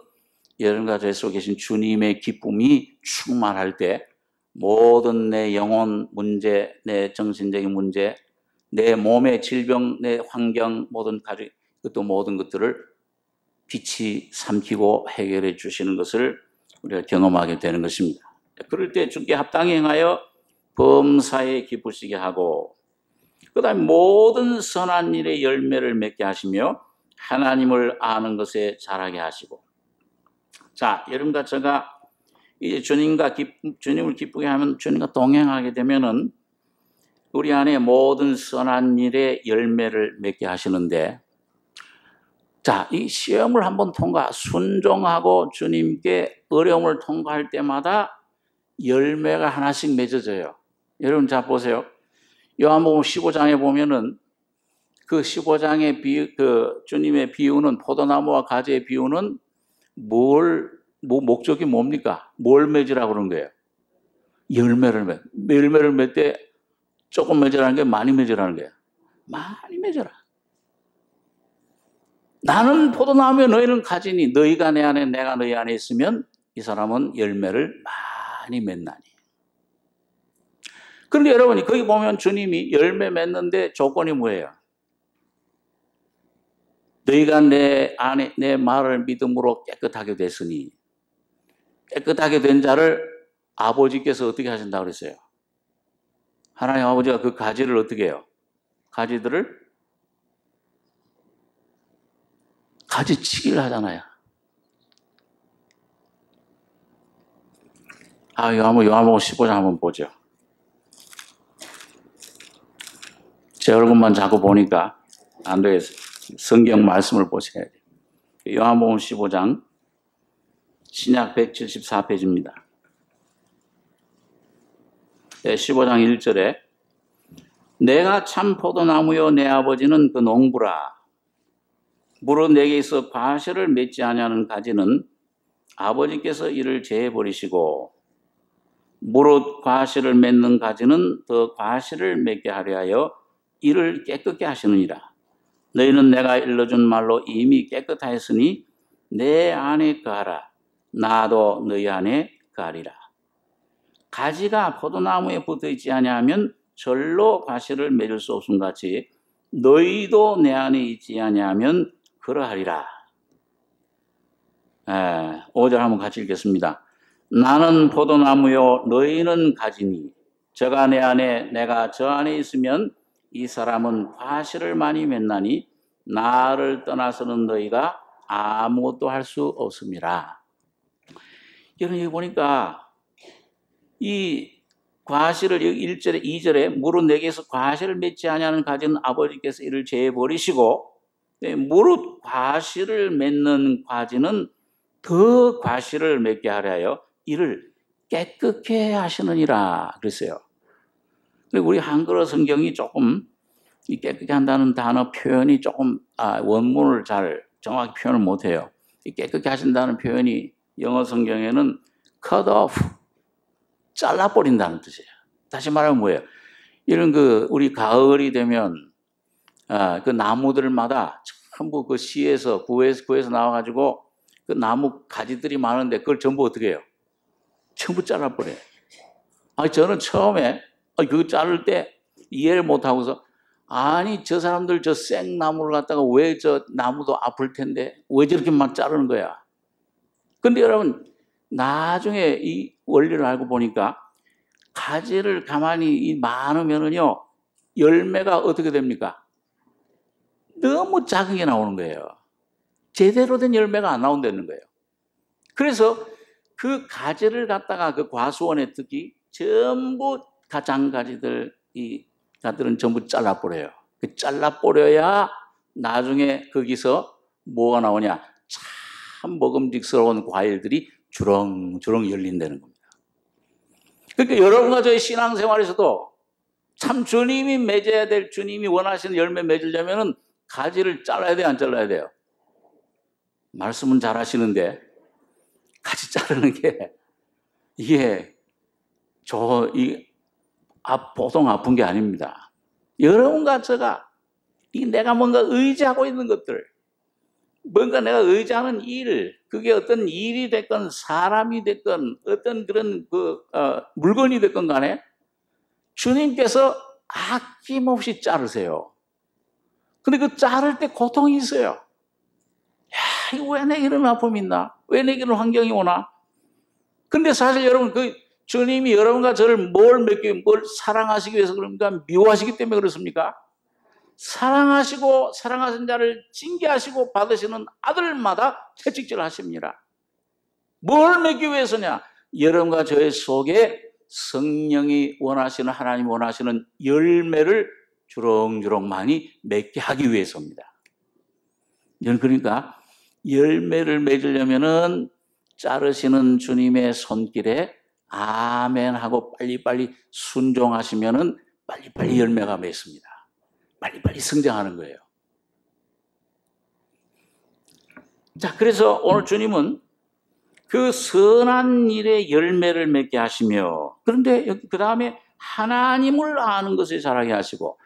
여러분과 저의 속에 계신 주님의 기쁨이 충만할 때 모든 내 영혼 문제, 내 정신적인 문제, 내 몸의 질병, 내 환경, 모든 가족, 또 모든 것들을 빛이 삼키고 해결해 주시는 것을 우리가 경험하게 되는 것입니다. 그럴 때 주께 합당히 행하여 범사에 기쁘시게 하고, 그 다음에 모든 선한 일의 열매를 맺게 하시며 하나님을 아는 것에 자라게 하시고. 자, 여러분과 제가 이제 주님을 기쁘게 하면, 주님과 동행하게 되면은 우리 안에 모든 선한 일의 열매를 맺게 하시는데, 자, 이 시험을 한번 순종하고 주님께 어려움을 통과할 때마다 열매가 하나씩 맺어져요. 여러분 자 보세요. 요한복음 15장에 보면은 그 15장의 주님의 비유는, 포도나무와 가지의 비유는 목적이 뭡니까? 뭘 맺으라고 그런 거예요? 열매를 맺을 때 조금 맺으라는 게 많이 맺으라는 거예요. 많이 맺어라. 나는 포도나무에 너희는 가지니 너희가 내 안에 내가 너희 안에 있으면 이 사람은 열매를 많이 맺나니. 그런데 여러분이 거기 보면 주님이 열매 맺는데 조건이 뭐예요? 너희가 내 안에 내 말을 믿음으로 깨끗하게 됐으니, 깨끗하게 된 자를 아버지께서 어떻게 하신다고 그랬어요? 하나님 아버지가 그 가지를 어떻게 해요? 가지들을 가지치기를 하잖아요. 요한복음 15장 한번 보죠. 제 얼굴만 자꾸 보니까 안 되겠어요. 성경 말씀을 보셔야 돼요. 요한복음 15장 신약 174페이지입니다. 15장 1절에 내가 참 포도나무요 내 아버지는 그 농부라. 무릇 내게 있어 과실을 맺지 아니하는 가지는 아버지께서 이를 제해버리시고, 무릇 과실을 맺는 가지는 더 과실을 맺게 하려 하여 이를 깨끗게 하시느니라. 너희는 내가 일러준 말로 이미 깨끗하였으니 내 안에 거하라. 나도 너희 안에 거하리라. 가지가 포도나무에 붙어있지 아니하면 절로 과실을 맺을 수 없음 같이 너희도 내 안에 있지 아니하면 그러하리라. 5절 한번 같이 읽겠습니다. 나는 포도나무요 너희는 가지니 저가 내 안에 내가 저 안에 있으면 이 사람은 과실을 많이 맺나니 나를 떠나서는 너희가 아무것도 할 수 없음이라. 여러분 여기 보니까 이 과실을 1절에 2절에 무릇 내게서 과실을 맺지 아니하는 가지는 아버지께서 이를 제해버리시고, 무릇 과실을 맺는 가지는 더 과실을 맺게 하려 하여 이를 깨끗게 하시느니라 그랬어요. 그리고 우리 한글어 성경이 조금 이 깨끗게 한다는 단어 표현이 조금 원문을 잘 정확히 표현을 못해요. 이 깨끗게 하신다는 표현이 영어 성경에는 cut off, 잘라버린다는 뜻이에요. 다시 말하면 뭐예요? 이런 우리 가을이 되면 그 나무들마다 전부 그 시에서 구에서 나와가지고 그 나무 가지들이 많은데 그걸 전부 어떻게 해요? 전부 잘라버려요. 저는 처음에 그거 자를 때 이해를 못하고서, 아니 저 사람들 저 생나무를 갖다가 왜 저 나무도 아플 텐데 왜 저렇게 막 자르는 거야? 근데 여러분 나중에 이 원리를 알고 보니까 가지를 가만히 많으면은요 열매가 어떻게 됩니까? 너무 작은 게 나오는 거예요. 제대로 된 열매가 안 나온다는 거예요. 그래서 그 가지를 갖다가 그 과수원에 특히 전부 가장가지들 이 가들은 전부 잘라버려요. 그 잘라버려야 나중에 거기서 뭐가 나오냐? 참 먹음직스러운 과일들이 주렁주렁 열린다는 겁니다. 그러니까 여러분과 저의 신앙생활에서도 참 주님이 맺어야 될, 주님이 원하시는 열매 맺으려면은 가지를 잘라야 돼요, 안 잘라야 돼요? 말씀은 잘 하시는데 가지 자르는 게 이게 보통 아픈 게 아닙니다. 여러분과 제가 내가 뭔가 의지하고 있는 것들, 뭔가 내가 의지하는 일, 그게 어떤 일이 됐건 사람이 됐건 어떤 그런 물건이 됐건 간에 주님께서 아낌없이 자르세요. 근데 그 자를 때 고통이 있어요. 야, 이거 왜 내게 이런 아픔이 있나? 왜 내게 이런 환경이 오나? 근데 사실 여러분, 주님이 여러분과 저를 뭘 사랑하시기 위해서 그럽니까? 미워하시기 때문에 그렇습니까? 사랑하시고 사랑하신 자를 징계하시고 받으시는 아들마다 채찍질 하십니다. 뭘 맺기 위해서냐? 여러분과 저의 속에 성령이 원하시는, 하나님 원하시는 열매를 주렁주렁 많이 맺게 하기 위해서입니다. 그러니까 열매를 맺으려면은 자르시는 주님의 손길에 아멘 하고 빨리빨리 순종하시면은 빨리빨리 열매가 맺습니다. 빨리빨리 성장하는 거예요. 자, 그래서 오늘 주님은 그 선한 일의 열매를 맺게 하시며, 그런데 그 다음에 하나님을 아는 것을 자라게 하시고,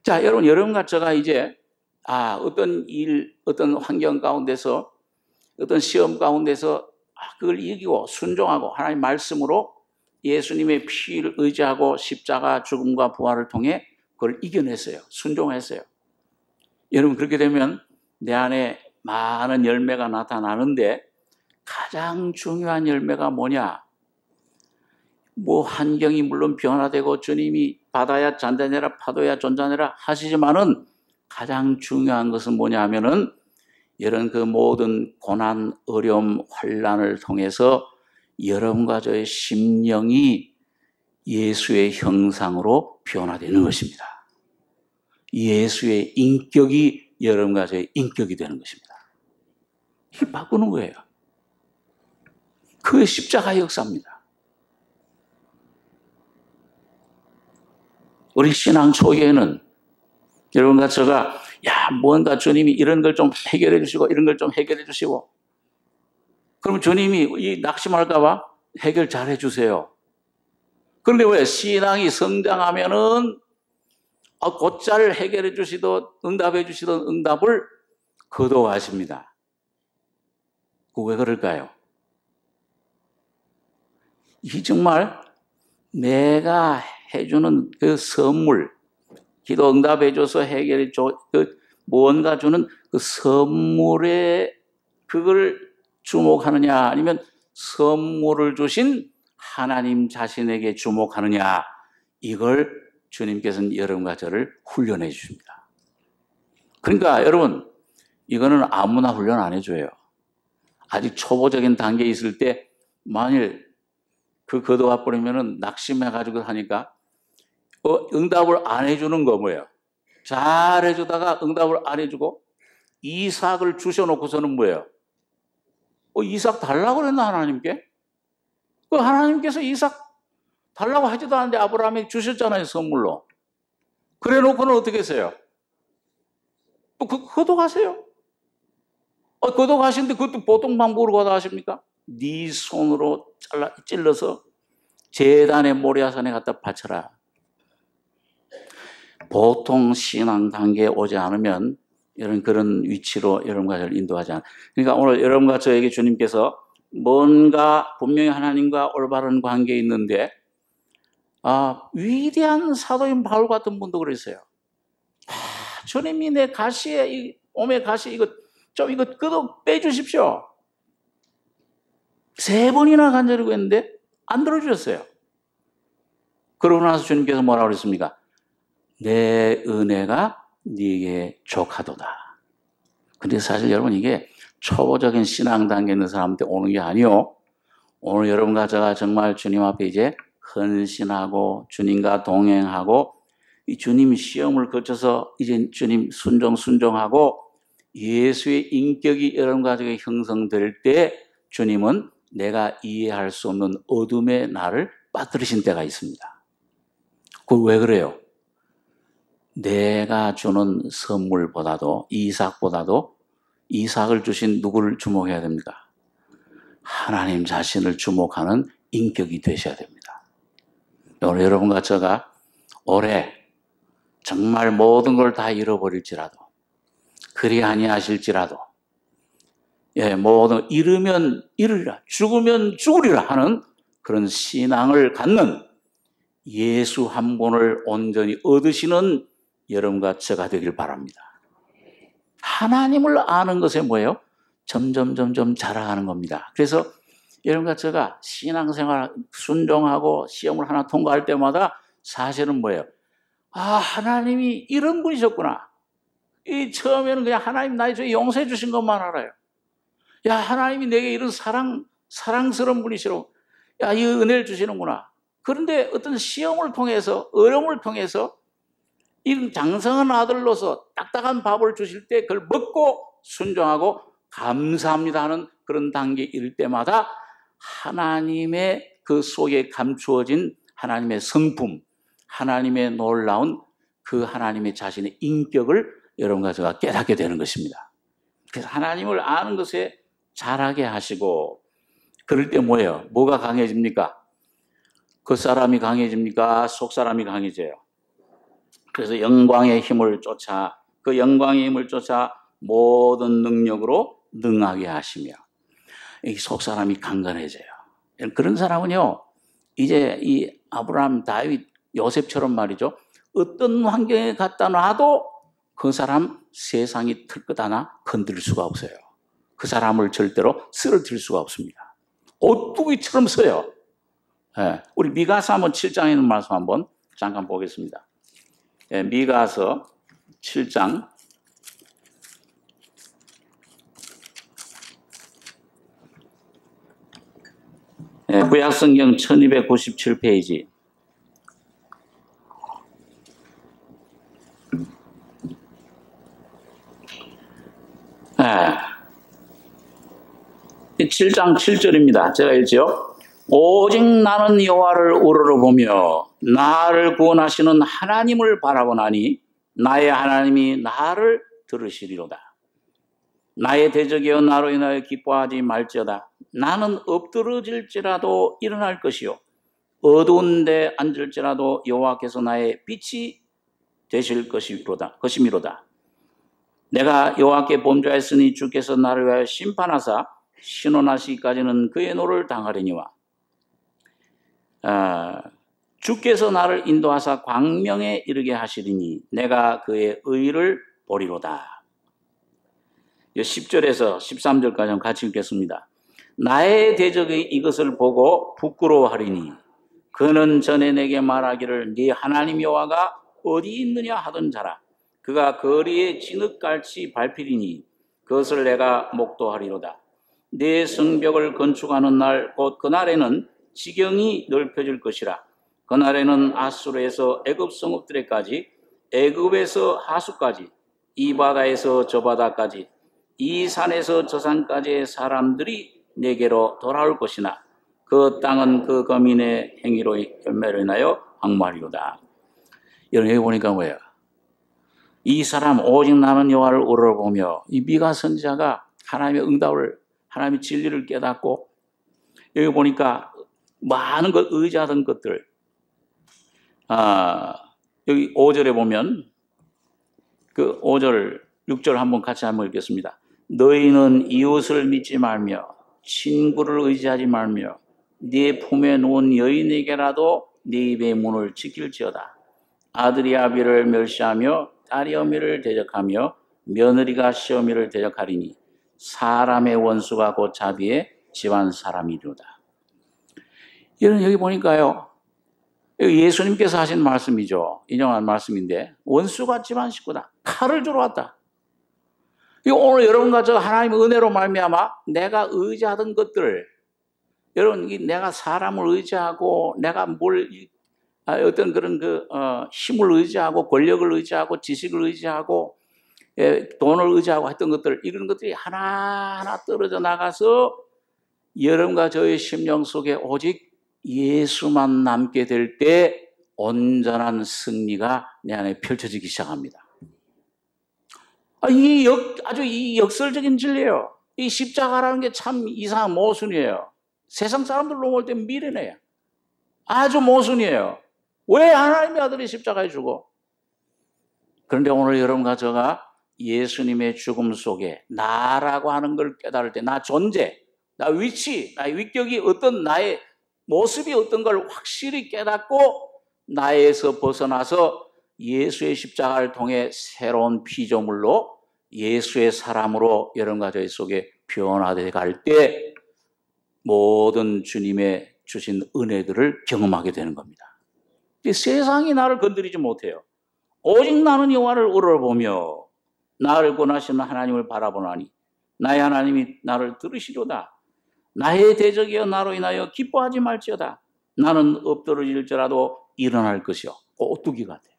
자, 여러분과 제가 이제 어떤 일, 어떤 환경 가운데서, 어떤 시험 가운데서 그걸 이기고 순종하고 하나님 말씀으로 예수님의 피를 의지하고 십자가 죽음과 부활을 통해 그걸 이겨냈어요. 순종했어요. 여러분, 그렇게 되면 내 안에 많은 열매가 나타나는데 가장 중요한 열매가 뭐냐? 환경이 물론 변화되고 주님이 바다야 잔잔해라 파도야 존잔해라 하시지만은 가장 중요한 것은 뭐냐 하면은 이런 그 모든 고난, 어려움, 환난을 통해서 여러분과 저의 심령이 예수의 형상으로 변화되는 것입니다. 예수의 인격이 여러분과 저의 인격이 되는 것입니다. 이게 바꾸는 거예요. 그게 십자가의 역사입니다. 우리 신앙 초기에는 여러분과 제가 뭔가 주님이 이런 걸 좀 해결해 주시고 이런 걸 좀 해결해 주시고 그러면 주님이 이 낙심할까 봐 해결 잘 해주세요. 그런데 왜 신앙이 성장하면은 곧잘 해결해 주시던 응답해 주시던 응답을 거둬가십니다. 왜 그럴까요? 이 정말 내가 해주는 그 선물, 기도 응답해줘서 해결해줘, 뭔가 주는 그 선물에 그걸 주목하느냐, 아니면 선물을 주신 하나님 자신에게 주목하느냐, 이걸 주님께서는 여러분과 저를 훈련해 주십니다. 그러니까 여러분, 이거는 아무나 훈련 안 해줘요. 아직 초보적인 단계에 있을 때 만일 거둬가 버리면은 낙심해가지고 하니까 응답을 안 해주는 거 뭐예요? 잘 해주다가 응답을 안 해주고 이삭을 주셔놓고서는 뭐예요? 이삭 달라고 그랬나 하나님께? 하나님께서 이삭 달라고 하지도 않는데 아브라함에게 주셨잖아요, 선물로. 그래 놓고는 어떻게 했어요? 거둬가세요. 거둬가시는데 그것도 보통 방법으로 거둬가십니까? 네 손으로 찔러서 제단의 모리아산에 갖다 바쳐라. 보통 신앙 단계에 오지 않으면 그런 위치로 여러분과 저를 인도하지 않아요. 그러니까 오늘 여러분과 저에게 주님께서 뭔가 분명히 하나님과 올바른 관계에 있는데 위대한 사도인 바울 같은 분도 그랬어요. 주님이 내 가시에 몸의 가시 이거 끄덕 빼주십시오. 3번이나 간절히고 했는데 안 들어주셨어요. 그러고 나서 주님께서 뭐라고 그랬습니까? 내 은혜가 네게 족하도다. 근데 사실 여러분 이게 초보적인 신앙 단계에 있는 사람한테 오는 게 아니요. 오늘 여러분과 제가 정말 주님 앞에 이제 헌신하고 주님과 동행하고 이 주님 시험을 거쳐서 이제 주님 순종하고 예수의 인격이 여러분과 제가 형성될 때 주님은 내가 이해할 수 없는 어둠의 나를 빠뜨리신 때가 있습니다. 그걸 왜 그래요? 내가 주는 선물보다도 이삭을 주신 누구를 주목해야 됩니까? 하나님 자신을 주목하는 인격이 되셔야 됩니다. 오늘 여러분과 제가 올해 정말 모든 걸 다 잃어버릴지라도 그리 아니하실지라도 모든 잃으면 잃으리라, 죽으면 죽으리라 하는 그런 신앙을 갖는 예수 한 분을 온전히 얻으시는 여러분과 저가 되길 바랍니다. 하나님을 아는 것에 뭐예요? 점점 자라가는 겁니다. 그래서 여러분과 제가 신앙생활 순종하고 시험을 하나 통과할 때마다 사실은 뭐예요? 하나님이 이런 분이셨구나. 처음에는 그냥 하나님 나의 죄 용서해 주신 것만 알아요. 하나님이 내게 이런 사랑스러운 분이시로, 이 은혜를 주시는구나. 그런데 어떤 시험을 통해서, 어려움을 통해서 이런 장성한 아들로서 딱딱한 밥을 주실 때 그걸 먹고 순종하고 감사합니다 하는 그런 단계에 이를 때마다 하나님의 그 속에 감추어진 하나님의 성품, 하나님의 놀라운 그 하나님의 자신의 인격을 여러분과 제가 깨닫게 되는 것입니다. 그래서 하나님을 아는 것에 자라게 하시고, 그럴 때 뭐예요? 뭐가 강해집니까? 겉사람이 강해집니까? 속사람이 강해져요. 그래서 영광의 힘을 쫓아, 그 영광의 힘을 쫓아 모든 능력으로 능하게 하시며, 이 속사람이 강건해져요. 그런 사람은요, 이제 이 아브라함, 다윗, 요셉처럼 말이죠, 어떤 환경에 갖다 놔도 그 사람 세상이 털끝 하나 건드릴 수가 없어요. 그 사람을 절대로 쓰러뜨릴 수가 없습니다. 오뚜기처럼 서요. 우리 미가서 한번 7장에 있는 말씀 한번 잠깐 보겠습니다. 미가서 7장 구약성경 1297페이지. 네. 7장 7절입니다. 제가 읽죠. 오직 나는 여호와를 우러러보며 나를 구원하시는 하나님을 바라보나니 나의 하나님이 나를 들으시리로다. 나의 대적이여 나로 인하여 기뻐하지 말지어다. 나는 엎드러질지라도 일어날 것이요 어두운 데 앉을지라도 여호와께서 나의 빛이 되실 것이미로다. 내가 여호와께 범죄하였으니 주께서 나를 위하여 심판하사 신원하시기까지는 그의 노를 당하려니와 주께서 나를 인도하사 광명에 이르게 하시리니 내가 그의 의를 보리로다. 10절에서 13절까지 같이 읽겠습니다. 나의 대적이 이것을 보고 부끄러워하리니 그는 전에 내게 말하기를 네 하나님 여호와가 어디 있느냐 하던 자라. 그가 거리에 진흙같이 밟히리니 그것을 내가 목도하리로다. 내 성벽을 건축하는 날 곧 그날에는 지경이 넓혀질 것이라. 그날에는 아수르에서 애굽 성읍들에까지, 애굽에서 하수까지, 이 바다에서 저 바다까지, 이 산에서 저 산까지의 사람들이 내게로 돌아올 것이나 그 땅은 그 거민의 행위로 열매를 인하여 황무하리로다. 여러분, 여기 보니까 뭐예요? 이 사람 오직 나는 여호와를 우러러보며, 이 미가 선지자가 하나님의 응답을, 하나님의 진리를 깨닫고, 여기 보니까 많은 것 의지하던 것들, 여기 5절에 보면 그 5절 6절 한번 같이 한번 읽겠습니다. 너희는 이웃을 믿지 말며 친구를 의지하지 말며 네 품에 놓은 여인에게라도 네 입의 문을 지킬지어다. 아들이 아비를 멸시하며 딸이 어미를 대적하며 며느리가 시어미를 대적하리니 사람의 원수가 곧 자비의 집안 사람이로다. 이런 여기 보니까요, 예수님께서 하신 말씀이죠. 인용한 말씀인데, 원수가 집안 식구다. 칼을 주러 왔다. 오늘 여러분과 저 하나님의 은혜로 말미암아 내가 의지하던 것들, 여러분, 내가 사람을 의지하고 내가 어떤 그런 힘을 의지하고 권력을 의지하고 지식을 의지하고 돈을 의지하고 했던 것들, 이런 것들이 하나하나 떨어져 나가서 여러분과 저의 심령 속에 오직 예수만 남게 될 때 온전한 승리가 내 안에 펼쳐지기 시작합니다. 아주 이 역설적인 진리예요. 이 십자가라는 게 참 이상한 모순이에요. 세상 사람들 놓을 때 미련해요. 아주 모순이에요. 왜 하나님의 아들이 십자가에 죽어? 그런데 오늘 여러분과 저가 예수님의 죽음 속에 나라고 하는 걸 깨달을 때, 나 존재, 나 위치, 나의 위격이 어떤, 나의 모습이 어떤 걸 확실히 깨닫고 나에서 벗어나서 예수의 십자가를 통해 새로운 피조물로 예수의 사람으로 여러분과 저희 속에 변화되어 갈 때 모든 주님의 주신 은혜들을 경험하게 되는 겁니다. 세상이 나를 건드리지 못해요. 오직 나는 여호와를 우러러보며 나를 권하시는 하나님을 바라보나니 나의 하나님이 나를 들으시려다. 나의 대적이여 나로 인하여 기뻐하지 말지어다. 나는 엎드러질지라도 일어날 것이요. 오뚜기 같아요.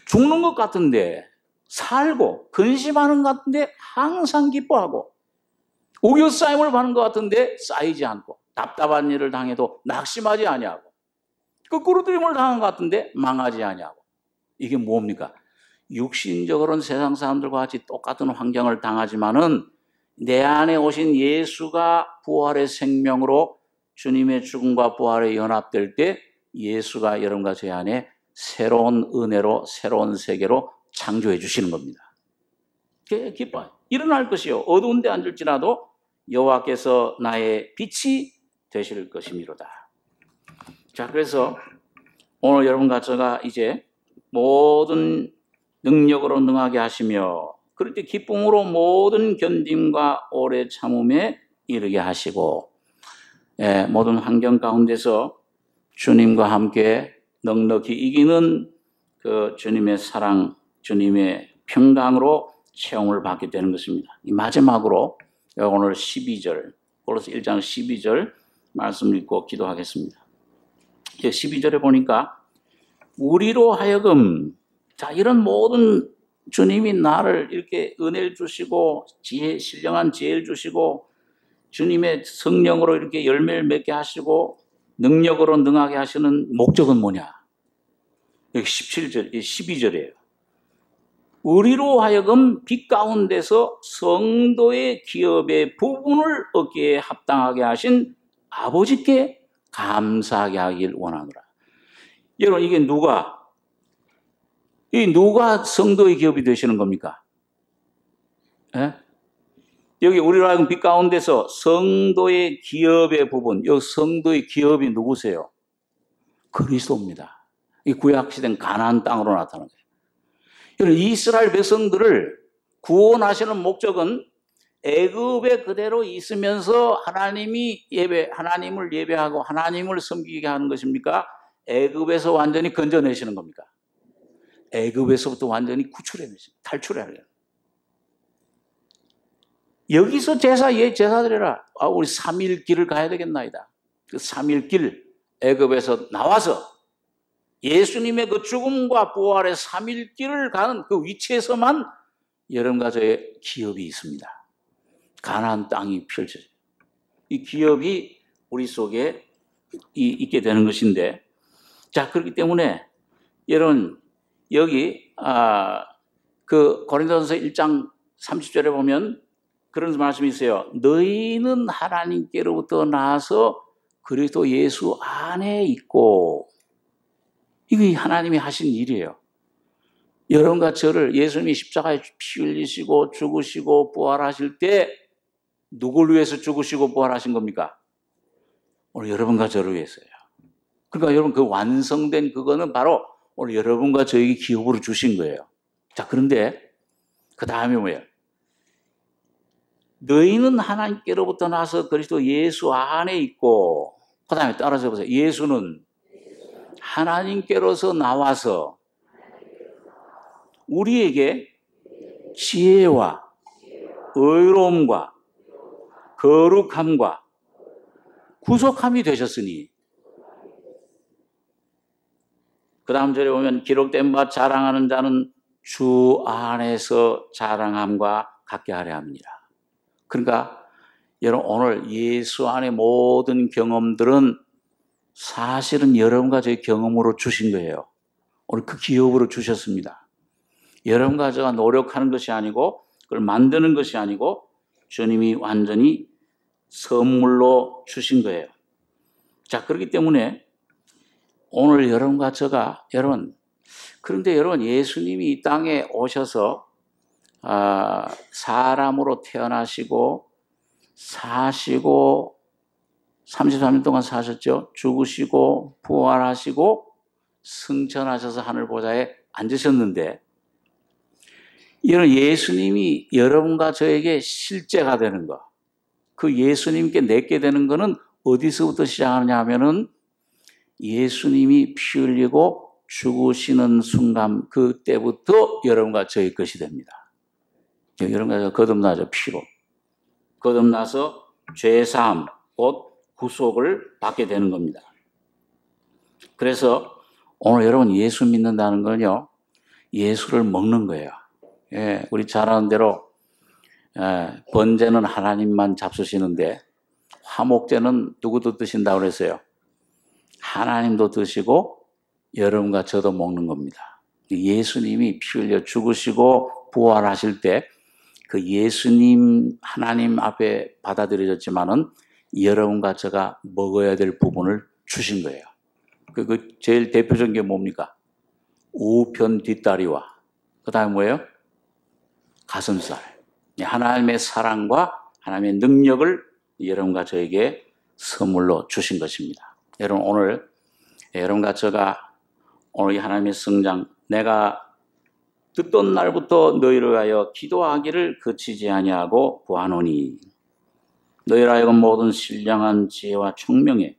죽는 것 같은데 살고 근심하는 것 같은데 항상 기뻐하고 우겨싸임을 받는 것 같은데 쌓이지 않고 답답한 일을 당해도 낙심하지 아니하고 거꾸로뜨림을 당한 것 같은데 망하지 아니하고 이게 뭡니까? 육신적으로는 세상 사람들과 같이 똑같은 환경을 당하지만은 내 안에 오신 예수가 부활의 생명으로 주님의 죽음과 부활에 연합될 때 예수가 여러분과 제 안에 새로운 은혜로 새로운 세계로 창조해 주시는 겁니다. 기뻐요. 일어날 것이요 어두운 데 앉을지라도 여호와께서 나의 빛이 되실 것이미로다. 자, 그래서 오늘 여러분과 제가 이제 모든 능력으로 능하게 하시며 그럴 때 기쁨으로 모든 견딤과 오래 참음에 이르게 하시고 모든 환경 가운데서 주님과 함께 넉넉히 이기는 그 주님의 사랑, 주님의 평강으로 체험을 받게 되는 것입니다. 마지막으로 오늘 12절, 고린도서 1장 12절 말씀 읽고 기도하겠습니다. 12절에 보니까 우리로 하여금 자 이런 모든 주님이 나를 이렇게 은혜를 주시고 지혜, 신령한 지혜를 주시고 주님의 성령으로 이렇게 열매를 맺게 하시고 능력으로 능하게 하시는 목적은 뭐냐? 여기 17절, 12절이에요. 우리로 하여금 빛 가운데서 성도의 기업의 부분을 얻기에 합당하게 하신 아버지께 감사하게 하길 원하노라. 여러분 이게 누가 성도의 기업이 되시는 겁니까? 예? 여기 우리로 하여금 빛 가운데서 성도의 기업의 부분, 여기 성도의 기업이 누구세요? 그리스도입니다. 이 구약시대는 가나안 땅으로 나타나는 거예요. 이스라엘 백성들을 구원하시는 목적은 애굽에 그대로 있으면서 하나님을 예배하고 하나님을 섬기게 하는 것입니까? 애굽에서 완전히 건져내시는 겁니까? 애굽에서부터 완전히 구출해내시는, 탈출해야 돼요. 여기서 제사 드려라. 우리 3일 길을 가야 되겠나이다. 그 3일 길 애굽에서 나와서 예수님의 그 죽음과 부활의 3일 길을 가는 그 위치에서만 여러분과 저의 기업이 있습니다. 가나안 땅이 펼쳐져요. 이 기업이 우리 속에 있게 되는 것인데, 자 그렇기 때문에 여러분 여기 그 고린도전서 1장 30절에 보면 그런 말씀이 있어요. 너희는 하나님께로부터 나와서 그리스도 예수 안에 있고, 이게 하나님이 하신 일이에요. 여러분과 저를 예수님이 십자가에 피 흘리시고 죽으시고 부활하실 때 누굴 위해서 죽으시고 부활하신 겁니까? 오늘 여러분과 저를 위해서요. 그러니까 여러분 그 완성된 그거는 바로 오늘 여러분과 저에게 기업으로 주신 거예요. 자, 그런데 그 다음에 뭐예요? 너희는 하나님께로부터 나서 그리스도 예수 안에 있고, 그 다음에 따라서 보세요. 예수는 하나님께로서 나와서 우리에게 지혜와 의로움과 거룩함과 구속함이 되셨으니, 그 다음 절에 보면 기록된 바 자랑하는 자는 주 안에서 자랑함과 같게 하려 합니다. 그러니까 여러분 오늘 예수 안의 모든 경험들은 사실은 여러분과 저의 경험으로 주신 거예요. 오늘 그 기업으로 주셨습니다. 여러분과 제가 노력하는 것이 아니고 그걸 만드는 것이 아니고 주님이 완전히 선물로 주신 거예요. 자, 그렇기 때문에 오늘 여러분과 제가 그런데 여러분 예수님이 이 땅에 오셔서 사람으로 태어나시고 사시고 33년 동안 사셨죠. 죽으시고 부활하시고 승천하셔서 하늘보좌에 앉으셨는데, 이런 예수님이 여러분과 저에게 실제가 되는 것, 그 예수님께 내게 되는 것은 어디서부터 시작하느냐 하면은 예수님이 피 흘리고 죽으시는 순간, 그때부터 여러분과 저의 것이 됩니다. 여러분과 거듭나죠. 피로 거듭나서 죄사함, 곧 구속을 받게 되는 겁니다. 그래서 오늘 여러분 예수 믿는다는 건요, 예수를 먹는 거예요. 예, 우리 잘 아는 대로 번제는 하나님만 잡수시는데 화목제는 누구도 드신다고 그랬어요? 하나님도 드시고 여러분과 저도 먹는 겁니다. 예수님이 피 흘려 죽으시고 부활하실 때 그 예수님 하나님 앞에 받아들여졌지만은 여러분과 제가 먹어야 될 부분을 주신 거예요. 그 제일 대표적인 게 뭡니까? 우편 뒷다리와 그 다음에 뭐예요? 가슴살. 하나님의 사랑과 하나님의 능력을 여러분과 저에게 선물로 주신 것입니다. 여러분, 오늘 여러분과 제가 오늘 이 하나님의 성장, 내가 듣던 날부터 너희를 위하여 기도하기를 그치지 아니하고 구하노니, 너희를 하여금 모든 신령한 지혜와 총명에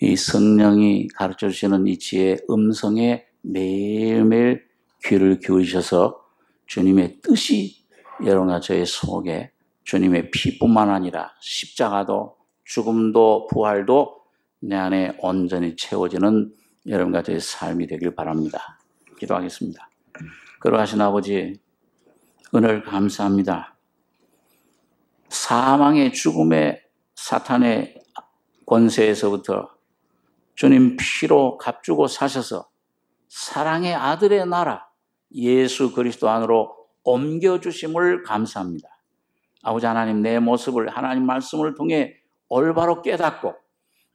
이 성령이 가르쳐 주시는 이 지혜의 음성에 매일매일 귀를 기울이셔서 주님의 뜻이 여러분과 저의 속에, 주님의 피뿐만 아니라 십자가도 죽음도 부활도 내 안에 온전히 채워지는 여러분과 저의 삶이 되길 바랍니다. 기도하겠습니다. 그러하신 아버지, 은혜를 감사합니다. 사망의 죽음의 사탄의 권세에서부터 주님 피로 값주고 사셔서 사랑의 아들의 나라 예수 그리스도 안으로 옮겨주심을 감사합니다. 아버지 하나님, 내 모습을 하나님 말씀을 통해 올바로 깨닫고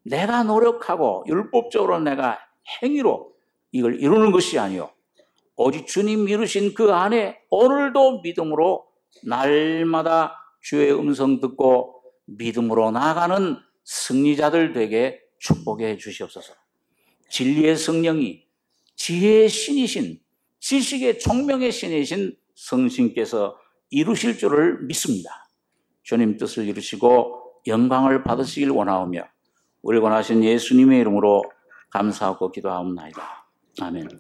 내가 노력하고 율법적으로 내가 행위로 이걸 이루는 것이 아니요, 오직 주님 이루신 그 안에 오늘도 믿음으로 날마다 주의 음성 듣고 믿음으로 나아가는 승리자들 되게 축복해 주시옵소서. 진리의 성령이 지혜의 신이신, 지식의 총명의 신이신 성신께서 이루실 줄을 믿습니다. 주님 뜻을 이루시고 영광을 받으시길 원하오며 우리 원하신 예수님의 이름으로 감사하고 기도하옵나이다. 아멘.